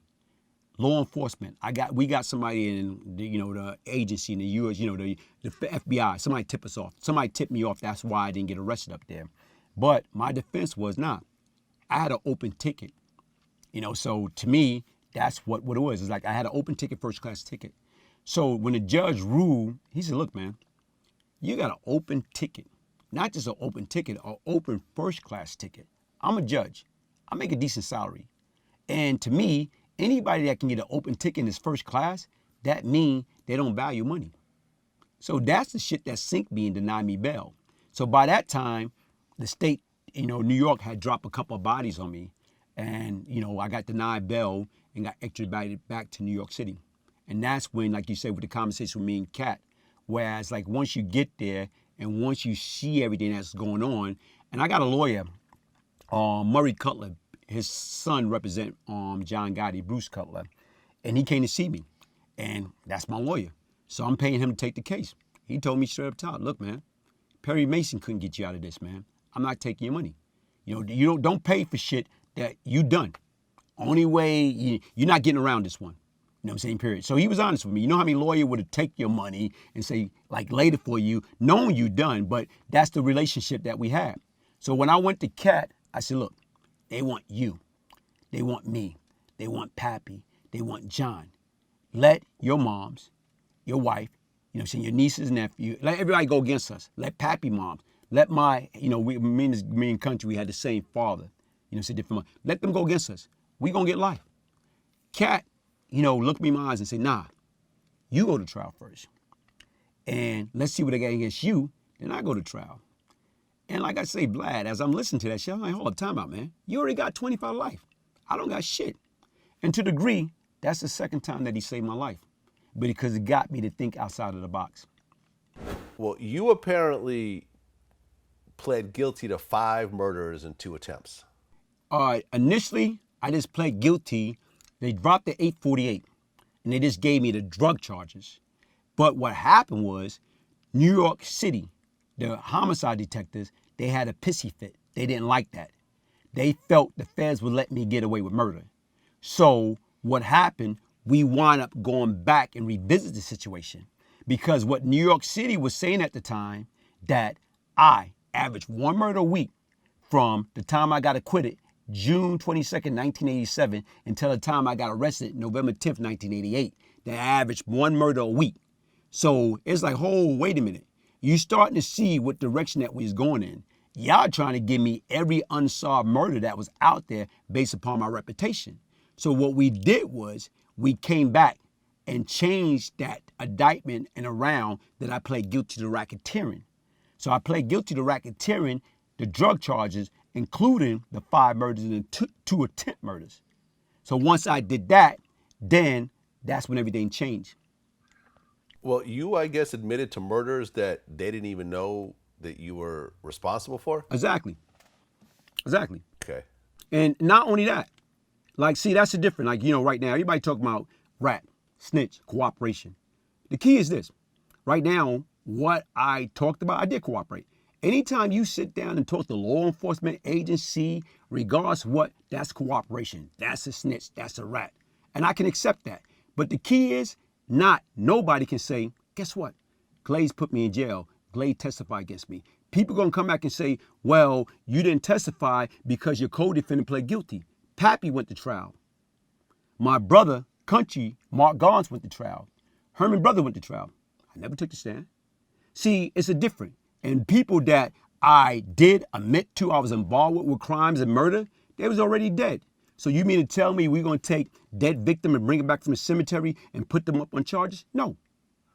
law enforcement, we got somebody in the agency in the U.S., the FBI, somebody tipped us off. Somebody tipped me off. That's why I didn't get arrested up there. But my defense was not. I had an open ticket. So to me, that's what it was. It's like I had an open ticket, first class ticket. So when the judge ruled, he said, look, man, you got an open ticket. Not just an open ticket, an open first class ticket. I'm a judge. I make a decent salary. And to me, anybody that can get an open ticket in this first class, that means they don't value money. So that's the shit that sink me and deny me bail. So by that time, the state, New York had dropped a couple of bodies on me. And, I got denied bail and got extradited back to New York City. And that's when, like you said, with the conversation with me and Kat, whereas like once you get there and once you see everything that's going on, and I got a lawyer, Murray Cutler, his son represent John Gotti, Bruce Cutler, and he came to see me. And that's my lawyer. So I'm paying him to take the case. He told me straight up top, look, man, Perry Mason couldn't get you out of this, man. I'm not taking your money. You don't pay for shit that you done. Only way, you're not getting around this one. You know what I'm saying, period. So he was honest with me. You know how many lawyer would have take your money and say, like, later for you, knowing you done, but that's the relationship that we had. So when I went to Kat, I said, look, they want you. They want me. They want Pappy. They want John. let your moms, your wife, your nieces, nephew, let everybody go against us. Let Pappy moms, let my, me and country, we had the same father, it's a different mom. Let them go against us. We gonna get life. Cat, look me in my eyes and say, nah, you go to trial first. And let's see what they got against you, then I go to trial. And like I say, Vlad, as I'm listening to that shit, I'm like, hold up, time out, man. You already got 25 life. I don't got shit. And to the degree, that's the second time that he saved my life. Because it got me to think outside of the box. Well, you apparently pled guilty to 5 murders and 2 attempts. Initially, I just pled guilty. They dropped the 848, and they just gave me the drug charges. But what happened was, New York City, the homicide detectives, they had a pissy fit. They didn't like that. They felt the feds would let me get away with murder. So what happened, we wound up going back and revisit the situation. Because what New York City was saying at the time, that I averaged 1 murder a week from the time I got acquitted, June 22nd, 1987, until the time I got arrested, November 10th, 1988. They averaged 1 murder a week. So it's like, oh, wait a minute. You starting to see what direction that we was going in. Y'all trying to give me every unsolved murder that was out there based upon my reputation. So what we did was we came back and changed that indictment and around that I pled guilty to racketeering. So I pled guilty to racketeering, the drug charges, including the 5 murders and the 2 attempt murders. So once I did that, then that's when everything changed. Well, you, I guess, admitted to murders that they didn't even know that you were responsible for? Exactly. Okay. And not only that, like, see, that's the difference. Like, right now, everybody talking about rap, snitch, cooperation. The key is this. Right now, what I talked about, I did cooperate. Anytime you sit down and talk to law enforcement agency, regardless what, that's cooperation. That's a snitch. That's a rat. And I can accept that. But the key is, nobody can say, guess what? Glaze put me in jail. Glaze testified against me. People gonna come back and say, well, you didn't testify because your co-defendant pled guilty. Pappy went to trial. My brother, Country, Mark Gons went to trial. Herman Brother went to trial. I never took the stand. See, it's a different. And people that I did admit to I was involved with crimes and murder, they was already dead. So you mean to tell me we're going to take dead victim and bring it back from the cemetery and put them up on charges? No,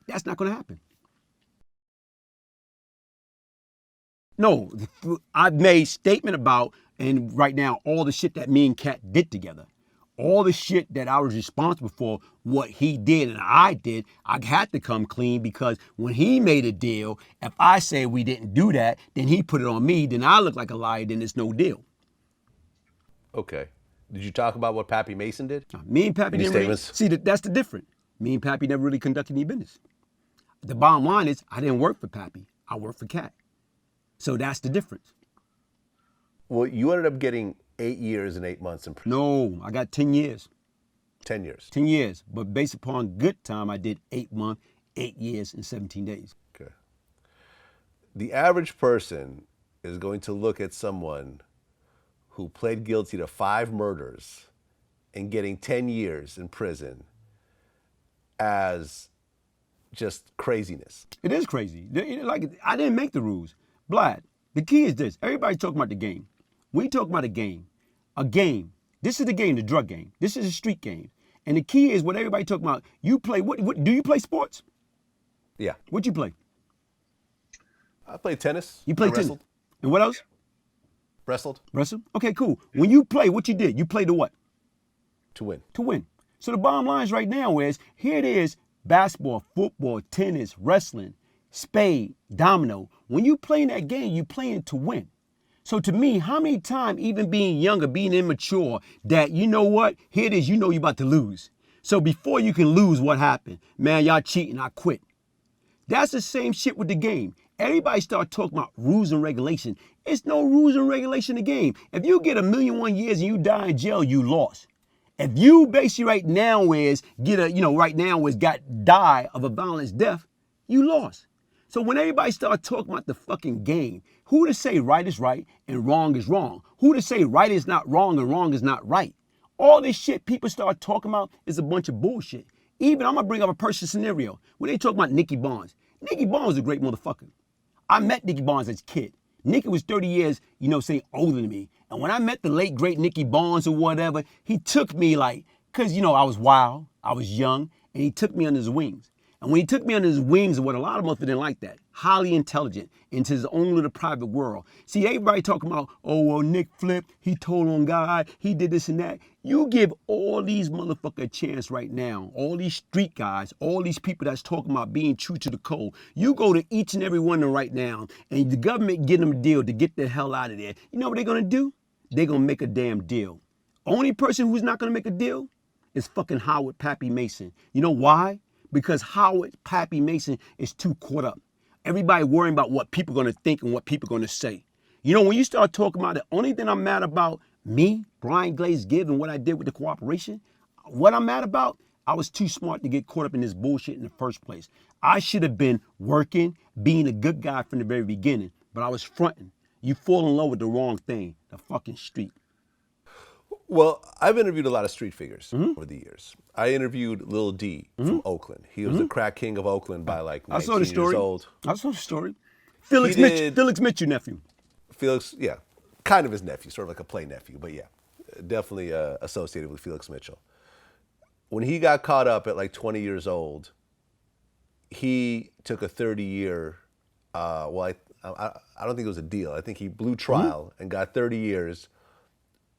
that's not going to happen. No, I've made statement about, and right now, all the shit that me and Cat did together. All the shit that I was responsible for, what he did and I did, I had to come clean because when he made a deal, if I say we didn't do that, then he put it on me, then I look like a liar, then it's no deal. Okay. Did you talk about what Pappy Mason did? Me and Pappy didn't really, see, that's the difference. Me and Pappy never really conducted any business. The bottom line is, I didn't work for Pappy. I worked for Cat. So that's the difference. Well, you ended up getting 8 years and 8 months in prison. No, I got 10 years. 10 years. 10 years. But based upon good time, I did 8 months, 8 years, and 17 days. Okay. The average person is going to look at someone who pled guilty to 5 murders and getting 10 years in prison as just craziness. It is crazy. Like, I didn't make the rules. Vlad, the key is this. Everybody's talking about the game. We talk about a game. A game. This is the game, the drug game. This is a street game. And the key is what everybody talking about. You play, what do you play sports? Yeah. What you play? I played tennis. You played tennis. And what else? Wrestled. Wrestled? Okay, cool. When you play, what you did? You played to what? To win. To win. So the bottom line is right now is, here it is, basketball, football, tennis, wrestling, spade, domino. When you play in that game, you playing to win. So to me, how many times, even being younger, being immature, that you know what? Here it is, you know you're about to lose. So before you can lose, what happened? Man, y'all cheating, I quit. That's the same shit with the game. Everybody start talking about rules and regulation. It's no rules and regulation in the game. If you get 1,000,001 years and you die in jail, you lost. If you basically right now is die of a violent death, you lost. So when everybody start talking about the fucking game, who to say right is right and wrong is wrong? Who to say right is not wrong and wrong is not right? All this shit people start talking about is a bunch of bullshit. Even I'm gonna bring up a personal scenario. When they talk about Nicky Barnes was a great motherfucker. I met Nicky Barnes as a kid. Nicky was 30 years, say older than me. And when I met the late great Nicky Barnes or whatever, he took me like, cause I was wild, I was young, and he took me under his wings. And when he took me under his wings, what a lot of motherfuckers didn't like that. Highly intelligent, into his own little private world. See, everybody talking about, oh, well, Nick flipped, he told on God, he did this and that. You give all these motherfuckers a chance right now, all these street guys, all these people that's talking about being true to the code. You go to each and every one of them right now, and the government get them a deal to get the hell out of there. You know what they're gonna do? They're gonna make a damn deal. Only person who's not gonna make a deal is fucking Howard Pappy Mason. You know why? Because Howard Pappy Mason is too caught up. Everybody worrying about what people are gonna think and what people are gonna say. When you start talking about the only thing I'm mad about, me, Brian Glaze Gibbs, and what I did with the cooperation, what I'm mad about, I was too smart to get caught up in this bullshit in the first place. I should have been working, being a good guy from the very beginning, but I was fronting. You fall in love with the wrong thing, the fucking street. Well, I've interviewed a lot of street figures over the years. I interviewed Lil D from Oakland. He was the crack king of Oakland by like 19 years old. I saw the story. Felix Mitchell nephew. Felix, yeah, kind of his nephew, sort of like a play nephew, but yeah, definitely associated with Felix Mitchell. When he got caught up at like 20 years old, he took a 30-year, I don't think it was a deal. I think he blew trial and got 30 years.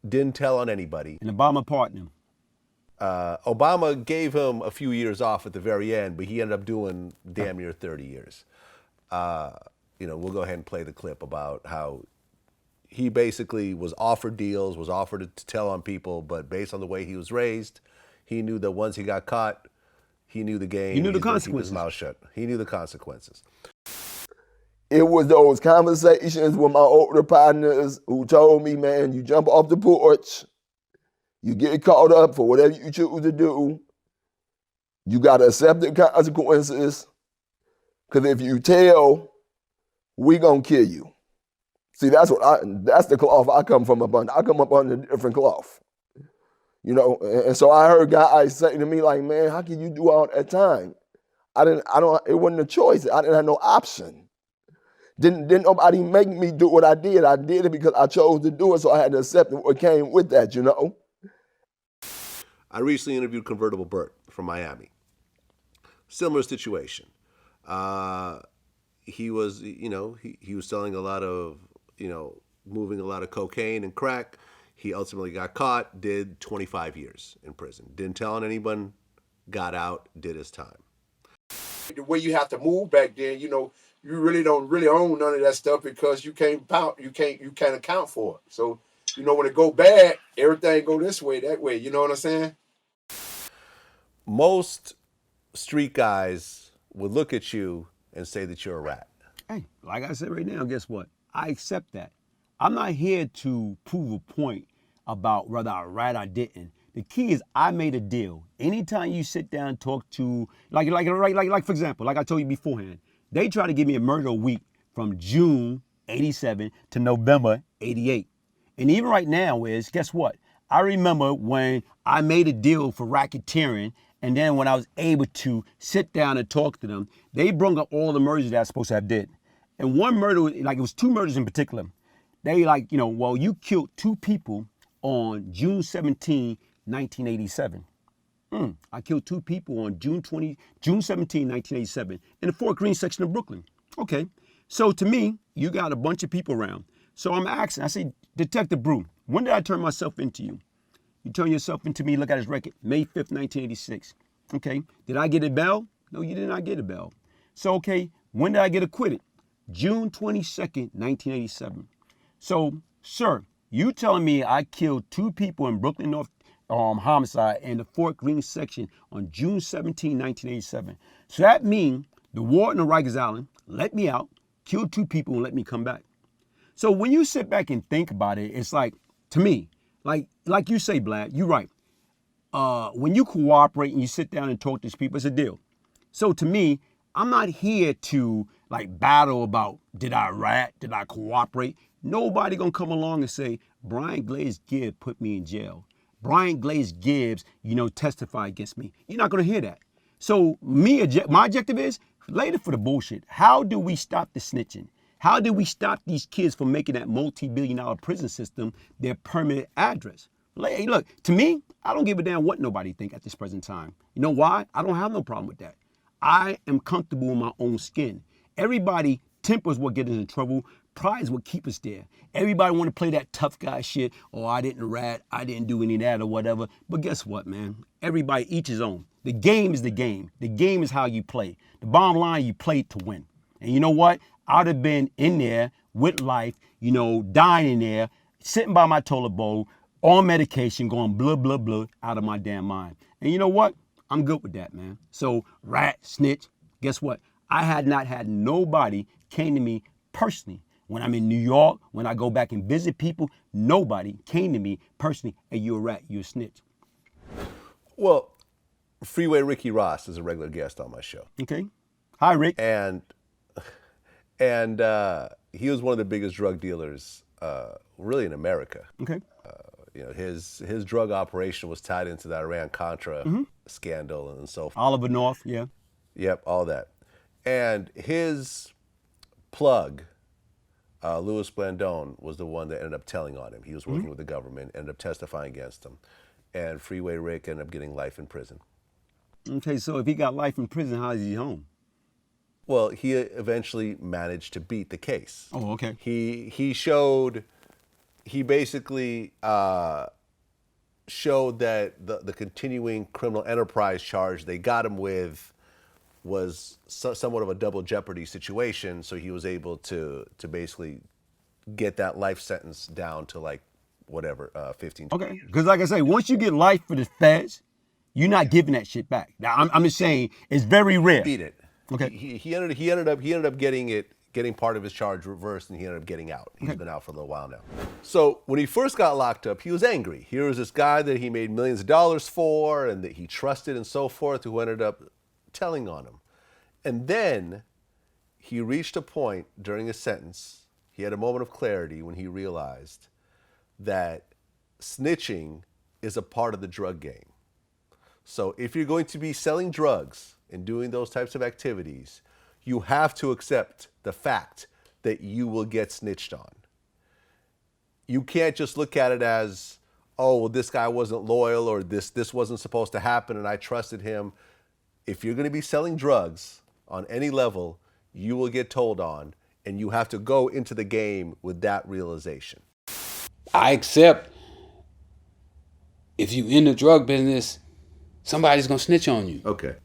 Didn't tell on anybody. And Obama pardoned him. Obama gave him a few years off at the very end, but he ended up doing damn near 30 years. We'll go ahead and play the clip about how he basically was offered deals, was offered to tell on people, but based on the way he was raised, he knew that once he got caught, he knew the game. He knew the consequences. Keep his mouth shut. He knew the consequences. It was those conversations with my older partners who told me, man, you jump off the porch, you get caught up for whatever you choose to do, you got to accept the consequences, because if you tell, we going to kill you. See, that's the cloth I come from up under. I come up under a different cloth. And so I heard guys say to me like, man, how can you do all that time? It wasn't a choice. I didn't have no option. Didn't nobody make me do what I did. I did it because I chose to do it, so I had to accept what came with that, I recently interviewed Convertible Bert from Miami. Similar situation. He was, he was selling a lot of, moving a lot of cocaine and crack. He ultimately got caught, did 25 years in prison. Didn't tell on anyone, got out, did his time. The way you have to move back then, you really don't really own none of that stuff because you can't account for it. So, when it go bad, everything go this way, that way. You know what I'm saying? Most street guys would look at you and say that you're a rat. Hey, like I said right now, guess what? I accept that. I'm not here to prove a point about whether I rat or didn't. The key is I made a deal. Anytime you sit down and talk to, like for example, like I told you beforehand, they try to give me a murder week from June 87 to November 88. And even right now guess what? I remember when I made a deal for racketeering, and then when I was able to sit down and talk to them, they brought up all the murders that I was supposed to have did. And one murder, like it was two murders in particular. They you killed two people on June 17, 1987. I killed two people on June 17, 1987 in the Fort Greene section of Brooklyn. Okay, so to me, you got a bunch of people around. So I'm asking, I say, Detective Brew, when did I turn myself into you? You turn yourself into me, look at his record, May 5th, 1986. Okay, did I get a bail? No, you did not get a bail. So, okay, when did I get acquitted? June 22nd, 1987. So, sir, you telling me I killed two people in Brooklyn North homicide in the Fort Greene section on June 17, 1987. So that means the warden of Rikers Island let me out, killed two people, and let me come back. So when you sit back and think about it, it's like, to me, like you say, Vlad, you're right. When you cooperate and you sit down and talk to these people, it's a deal. So to me, I'm not here to battle about did I rat, did I cooperate. Nobody gonna come along and say, Brian Glaze Gibbs put me in jail. Brian Glaze Gibbs, testified against me. You're not gonna hear that. So my objective is later for the bullshit. How do we stop the snitching? How do we stop these kids from making that multi-billion-dollar prison system their permanent address? Hey, look, to me, I don't give a damn what nobody think at this present time. You know why? I don't have no problem with that. I am comfortable in my own skin. Everybody, tempers what get us in trouble. Pride is what keep us there. Everybody want to play that tough guy shit. Oh, I didn't rat, I didn't do any of that or whatever. But guess what, man? Everybody each his own. The game is the game. The game is how you play. The bottom line, you play to win. And you know what? I'd have been in there with life, dying in there, sitting by my toilet bowl, on medication, going blah, blah, blah, out of my damn mind. And you know what? I'm good with that, man. So rat, snitch, guess what? I had not had nobody came to me personally. When I'm in New York, when I go back and visit people, nobody came to me personally, hey, you a rat, you a snitch. Well, Freeway Ricky Ross is a regular guest on my show. Okay. Hi, Rick. And he was one of the biggest drug dealers really in America. Okay. His drug operation was tied into that Iran-Contra scandal and so forth. Oliver North, yeah. Yep, all that. And his plug, Louis Blandone, was the one that ended up telling on him. He was working with the government, ended up testifying against him. And Freeway Rick ended up getting life in prison. Okay, so if he got life in prison, how is he home? Well, he eventually managed to beat the case. Oh, okay. He basically showed that the continuing criminal enterprise charge they got him with was somewhat of a double jeopardy situation. So he was able to basically get that life sentence down to like whatever, 15. Okay, because like I say, once you get life for the feds, you're not giving that shit back. Now, I'm just saying it's very rare. Beat it. Okay. He ended up getting part of his charge reversed, and he ended up getting out. He's been out for a little while now. So when he first got locked up, he was angry. Here was this guy that he made millions of dollars for and that he trusted and so forth, who ended up telling on him. And then he reached a point during his sentence, he had a moment of clarity when he realized that snitching is a part of the drug game. So if you're going to be selling drugs and doing those types of activities, you have to accept the fact that you will get snitched on. You can't just look at it as, oh, well, this guy wasn't loyal or this wasn't supposed to happen and I trusted him. If you're going to be selling drugs on any level, you will get told on, and you have to go into the game with that realization. I accept if you in the drug business, somebody's going to snitch on you. Okay.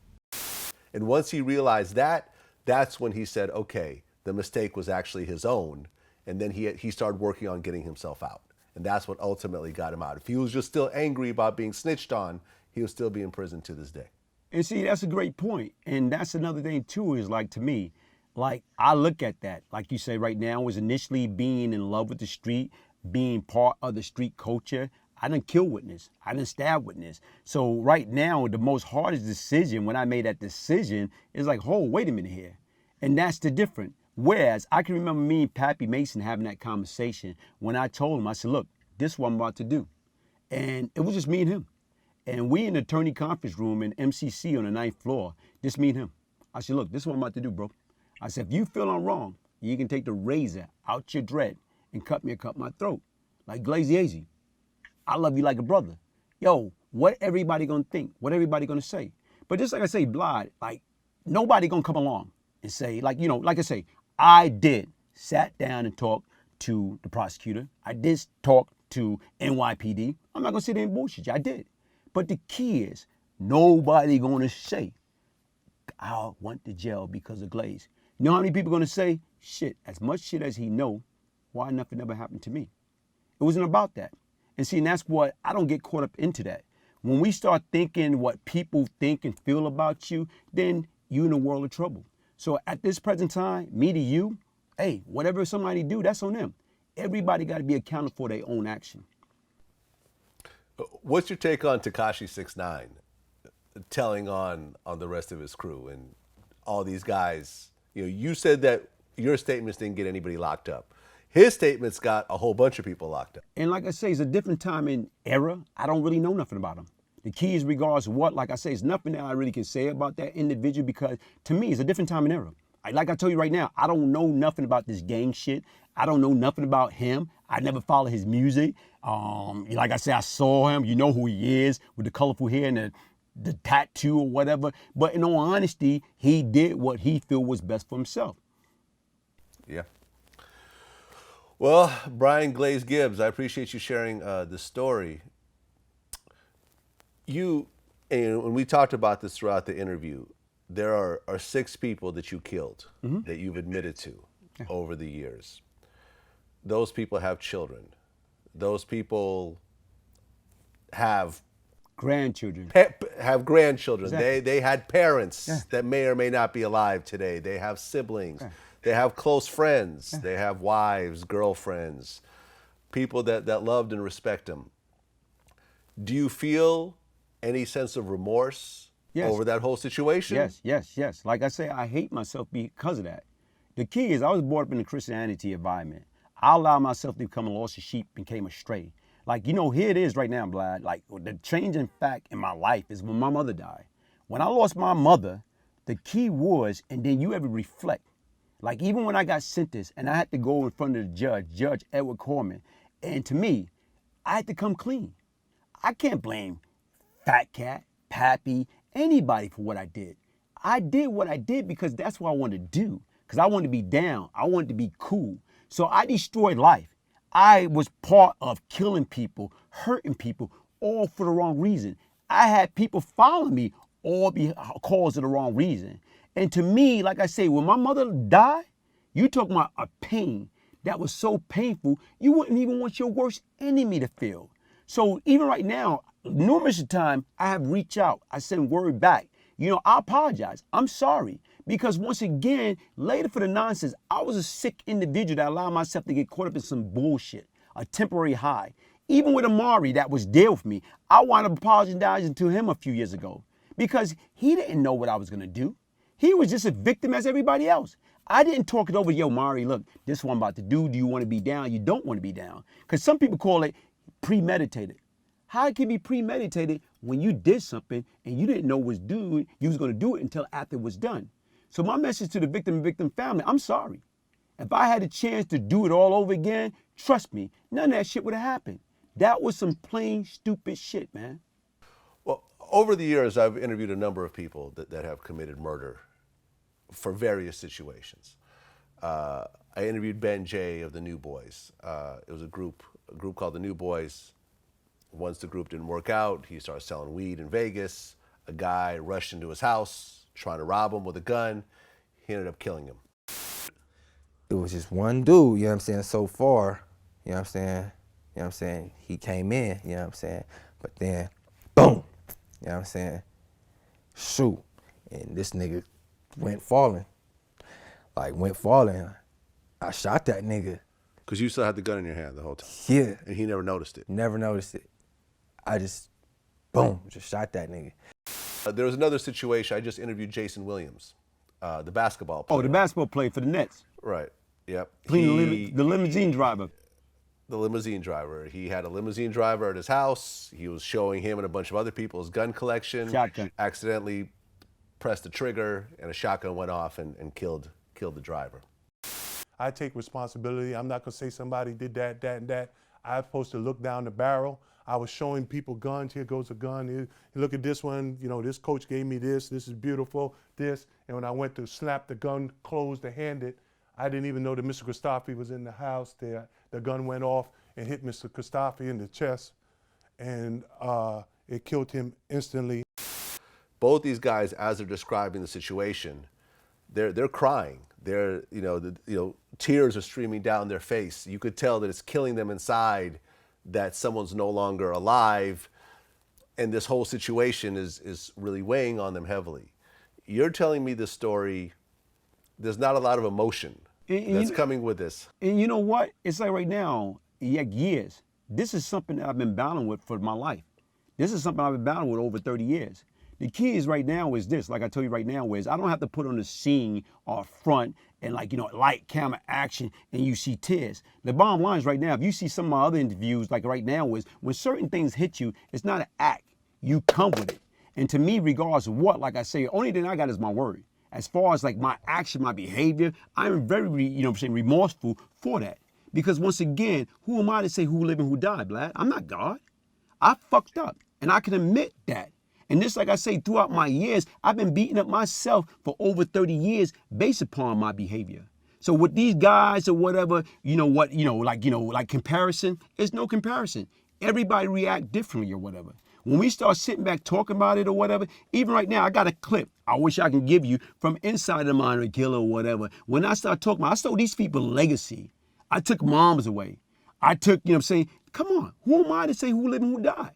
And once he realized that, that's when he said, okay, the mistake was actually his own. And then he started working on getting himself out. And that's what ultimately got him out. If he was just still angry about being snitched on, he would still be in prison to this day. And see, that's a great point. And that's another thing too, is like, to me, like I look at that, like you say right now, was initially being in love with the street, being part of the street culture. I didn't kill witness. I didn't stab witness. So right now, the most hardest decision when I made that decision is like, oh, wait a minute here. And that's the difference. Whereas I can remember me and Pappy Mason having that conversation when I told him, I said, look, this is what I'm about to do. And it was just me and him. And we in the attorney conference room in MCC on the 9th floor, just me and him. I said, look, this is what I'm about to do, bro. I said, if you feel I'm wrong, you can take the razor out your dread and cut me or cut my throat. Like Glaze Gibbs. I love you like a brother. Yo, what everybody gonna think? What everybody gonna say? But just like I say, Vlad, like nobody gonna come along and say, like, like I say, I did sat down and talked to the prosecutor. I did talk to NYPD. I'm not gonna sit there and bullshit you. I did. But the key is, nobody gonna say, I went to jail because of Glaze. You know how many people gonna say, shit, as much shit as he know, why nothing ever happened to me? It wasn't about that. And see, and that's what, I don't get caught up into that. When we start thinking what people think and feel about you, then you're in a world of trouble. So at this present time, me to you, hey, whatever somebody do, that's on them. Everybody got to be accountable for their own action. What's your take on Tekashi 6ix9ine telling on the rest of his crew and all these guys? You said that your statements didn't get anybody locked up. His statements got a whole bunch of people locked up. And like I say, it's a different time and era. I don't really know nothing about him. The key is regards to what, like I say, it's nothing that I really can say about that individual because to me, it's a different time and era. Like I told you right now, I don't know nothing about this gang shit. I don't know nothing about him. I never followed his music. Like I said, I saw him. You know who he is with the colorful hair and the tattoo or whatever. But in all honesty, he did what he feel was best for himself. Yeah. Well, Brian Glaze Gibbs, I appreciate you sharing the story. And when we talked about this throughout the interview, there are 6 people that you killed that you've admitted to over the years. Those people have children. Those people have Grandchildren. have grandchildren. Exactly. They had parents that may or may not be alive today. They have siblings. They have close friends. They have wives, girlfriends, people that loved and respect them. Do you feel any sense of remorse over that whole situation? Yes. Like I say, I hate myself because of that. The key is I was brought up in a Christianity environment. I allowed myself to become a lost sheep and came astray. Like, here it is right now, Vlad. Like, the changing fact in my life is when my mother died. When I lost my mother, the key was, and then you ever reflect. Like, even when I got sentenced and I had to go in front of the Judge Edward Corman, and to me, I had to come clean. I can't blame Fat Cat, Pappy, anybody for what I did. I did what I did because that's what I wanted to do. Because I wanted to be down. I wanted to be cool. So I destroyed life. I was part of killing people, hurting people, all for the wrong reason. I had people following me, all because of the wrong reason. And to me, like I say, when my mother died, you talking about a pain that was so painful, you wouldn't even want your worst enemy to feel. So even right now, numerous times I have reached out, I send word back. I apologize. I'm sorry. Because once again, later for the nonsense, I was a sick individual that allowed myself to get caught up in some bullshit, a temporary high. Even with Amari that was there with me, I wound up apologizing to him a few years ago because he didn't know what I was going to do. He was just a victim as everybody else. I didn't talk it over, yo, Mari, look, this is what I'm about to do. Do you want to be down? You don't want to be down. Because some people call it premeditated. How it can be premeditated when you did something and you didn't know you was going to do it until after it was done. So my message to the victim and victim family, I'm sorry. If I had a chance to do it all over again, trust me, none of that shit would have happened. That was some plain stupid shit, man. Well, over the years, I've interviewed a number of people that have committed murder for various situations. I interviewed Ben Jay of the New Boys. It was a group called the New Boys. Once the group didn't work out, he started selling weed in Vegas. A guy rushed into his house, trying to rob him with a gun. He ended up killing him. It was just one dude, so far, he came in, but then, boom, shoot, and this nigga went falling. I shot that nigga. Because you still had the gun in your hand the whole time. Yeah. And he never noticed it. Never noticed it. I just, boom, just shot that nigga. There was another situation. I just interviewed Jason Williams, the basketball player. Oh, the basketball player for the Nets. Right. Yep. The limousine driver. The limousine driver. He had a limousine driver at his house. He was showing him and a bunch of other people his gun collection. Shotgun. Accidentally pressed the trigger, and a shotgun went off and killed the driver. I take responsibility. I'm not gonna say somebody did that, and that. I'm supposed to look down the barrel. I was showing people guns. Here goes a gun. Here, look at this one. This coach gave me this. This is beautiful. This. And when I went to slap the gun closed to hand it, I didn't even know that Mr. Christophe was in the house there. The gun went off and hit Mr. Christophe in the chest, and it killed him instantly. Both these guys, as they're describing the situation, they're crying. Tears are streaming down their face. You could tell that it's killing them inside, that someone's no longer alive, and this whole situation is really weighing on them heavily. You're telling me this story, there's not a lot of emotion that's coming with this. And you know what? It's like right now, years, this is something that I've been battling with for my life. This is something I've been battling with over 30 years. The key is right now is this, like I told you right now, is I don't have to put on the scene or front and light, camera, action, and you see tears. The bottom line is right now, if you see some of my other interviews, like right now, is when certain things hit you, it's not an act. you come with it. And to me, regardless of what, like I say, the only thing I got is my word. As far as like my action, my behavior, I'm very, remorseful for that. Because once again, who am I to say who live and who die, Vlad? I'm not God. I fucked up, and I can admit that. And just like I say, throughout my years, I've been beating up myself for over 30 years based upon my behavior. So with these guys or whatever, like comparison, there's no comparison. Everybody react differently or whatever. When we start sitting back talking about it or whatever, even right now, I got a clip I wish I can give you from inside the Minor Killer or whatever. When I start talking about, I stole these people's legacy. I took moms away. I took, come on, who am I to say who live and who die?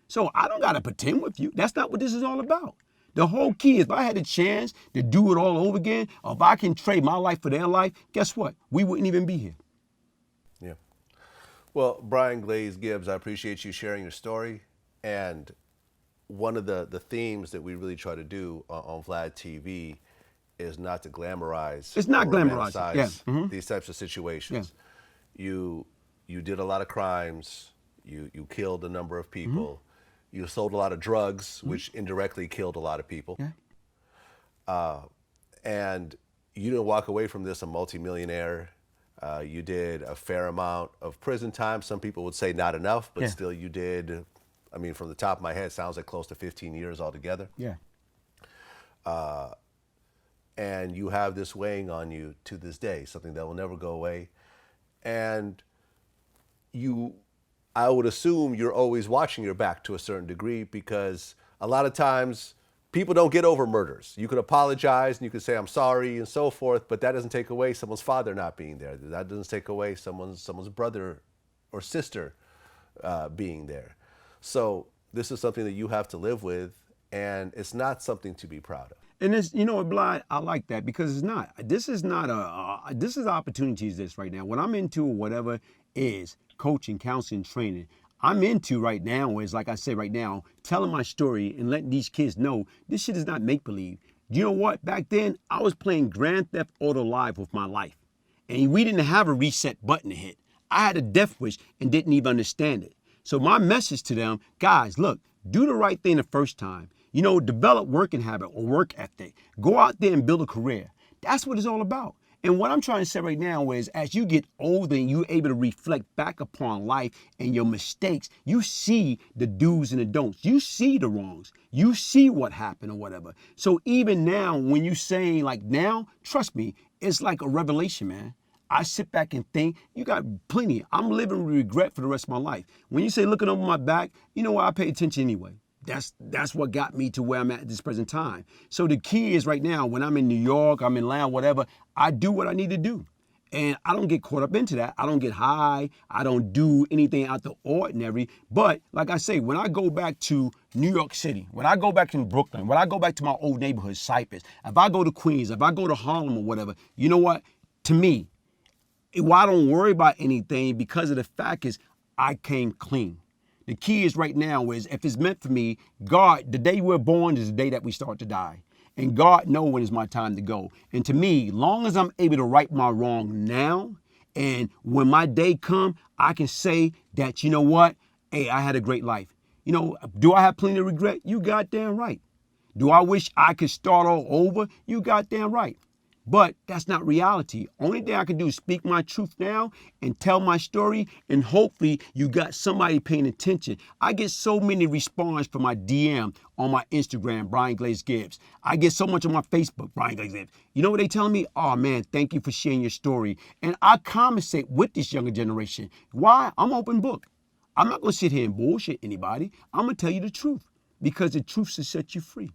So I don't got to pretend with you. That's not what this is all about. The whole key is if I had a chance to do it all over again, or if I can trade my life for their life, guess what? We wouldn't even be here. Yeah. Well, Brian Glaze Gibbs, I appreciate you sharing your story. And one of the themes that we really try to do on VladTV is not to glamorize. It's not or glamorized. romanticize these types of situations. Yeah. You did a lot of crimes. You killed a number of people. You sold a lot of drugs, which indirectly killed a lot of people. Yeah. And you didn't walk away from this a multimillionaire. You did a fair amount of prison time. Some people would say not enough, but still you did. I mean, from the top of my head, sounds like close to 15 years altogether. Yeah. And you have this weighing on you to this day, something that will never go away. And I would assume you're always watching your back to a certain degree, because a lot of times people don't get over murders. You could apologize and you could say, I'm sorry and so forth, but that doesn't take away someone's father not being there. That doesn't take away someone's brother or sister being there. So this is something that you have to live with, and it's not something to be proud of. And it's, Vlad, I like that, because it's not. This is not this is opportunities this right now. What I'm into or whatever is coaching, counseling, training. I'm into right now is, like I said right now, telling my story and letting these kids know this shit is not make-believe. You know what? Back then, I was playing Grand Theft Auto Live with my life. And we didn't have a reset button to hit. I had a death wish and didn't even understand it. So my message to them, guys, look, do the right thing the first time. Develop working habit or work ethic. Go out there and build a career. That's what it's all about. And what I'm trying to say right now is, as you get older and you're able to reflect back upon life and your mistakes, you see the do's and the don'ts. You see the wrongs. You see what happened or whatever. So even now, when you say like now, trust me, it's like a revelation, man. I sit back and think, you got plenty. I'm living with regret for the rest of my life. When you say looking over my back, you know what? I pay attention anyway. That's what got me to where I'm at this present time. So the key is right now, when I'm in New York, I'm in Atlanta, whatever, I do what I need to do. And I don't get caught up into that. I don't get high. I don't do anything out the ordinary. But like I say, when I go back to New York City, when I go back to Brooklyn, when I go back to my old neighborhood, Cypress, if I go to Queens, if I go to Harlem or whatever, you know what? To me, why I don't worry about anything, because of the fact is I came clean. The key is right now is, if it's meant for me, God, the day we're born is the day that we start to die. And God knows when it's my time to go. And to me, long as I'm able to right my wrong now, and when my day come, I can say that, you know what? Hey, I had a great life. Do I have plenty of regret? You goddamn right. Do I wish I could start all over? You goddamn right. But that's not reality. Only thing I can do is speak my truth now and tell my story, and hopefully you got somebody paying attention. I get so many responses from my DM on my Instagram, Brian Glaze Gibbs. I get so much on my Facebook, Brian Glaze Gibbs. You know what they telling me? Oh man, thank you for sharing your story. And I conversate with this younger generation. Why? I'm open book. I'm not gonna sit here and bullshit anybody. I'm gonna tell you the truth, because the truth should set you free.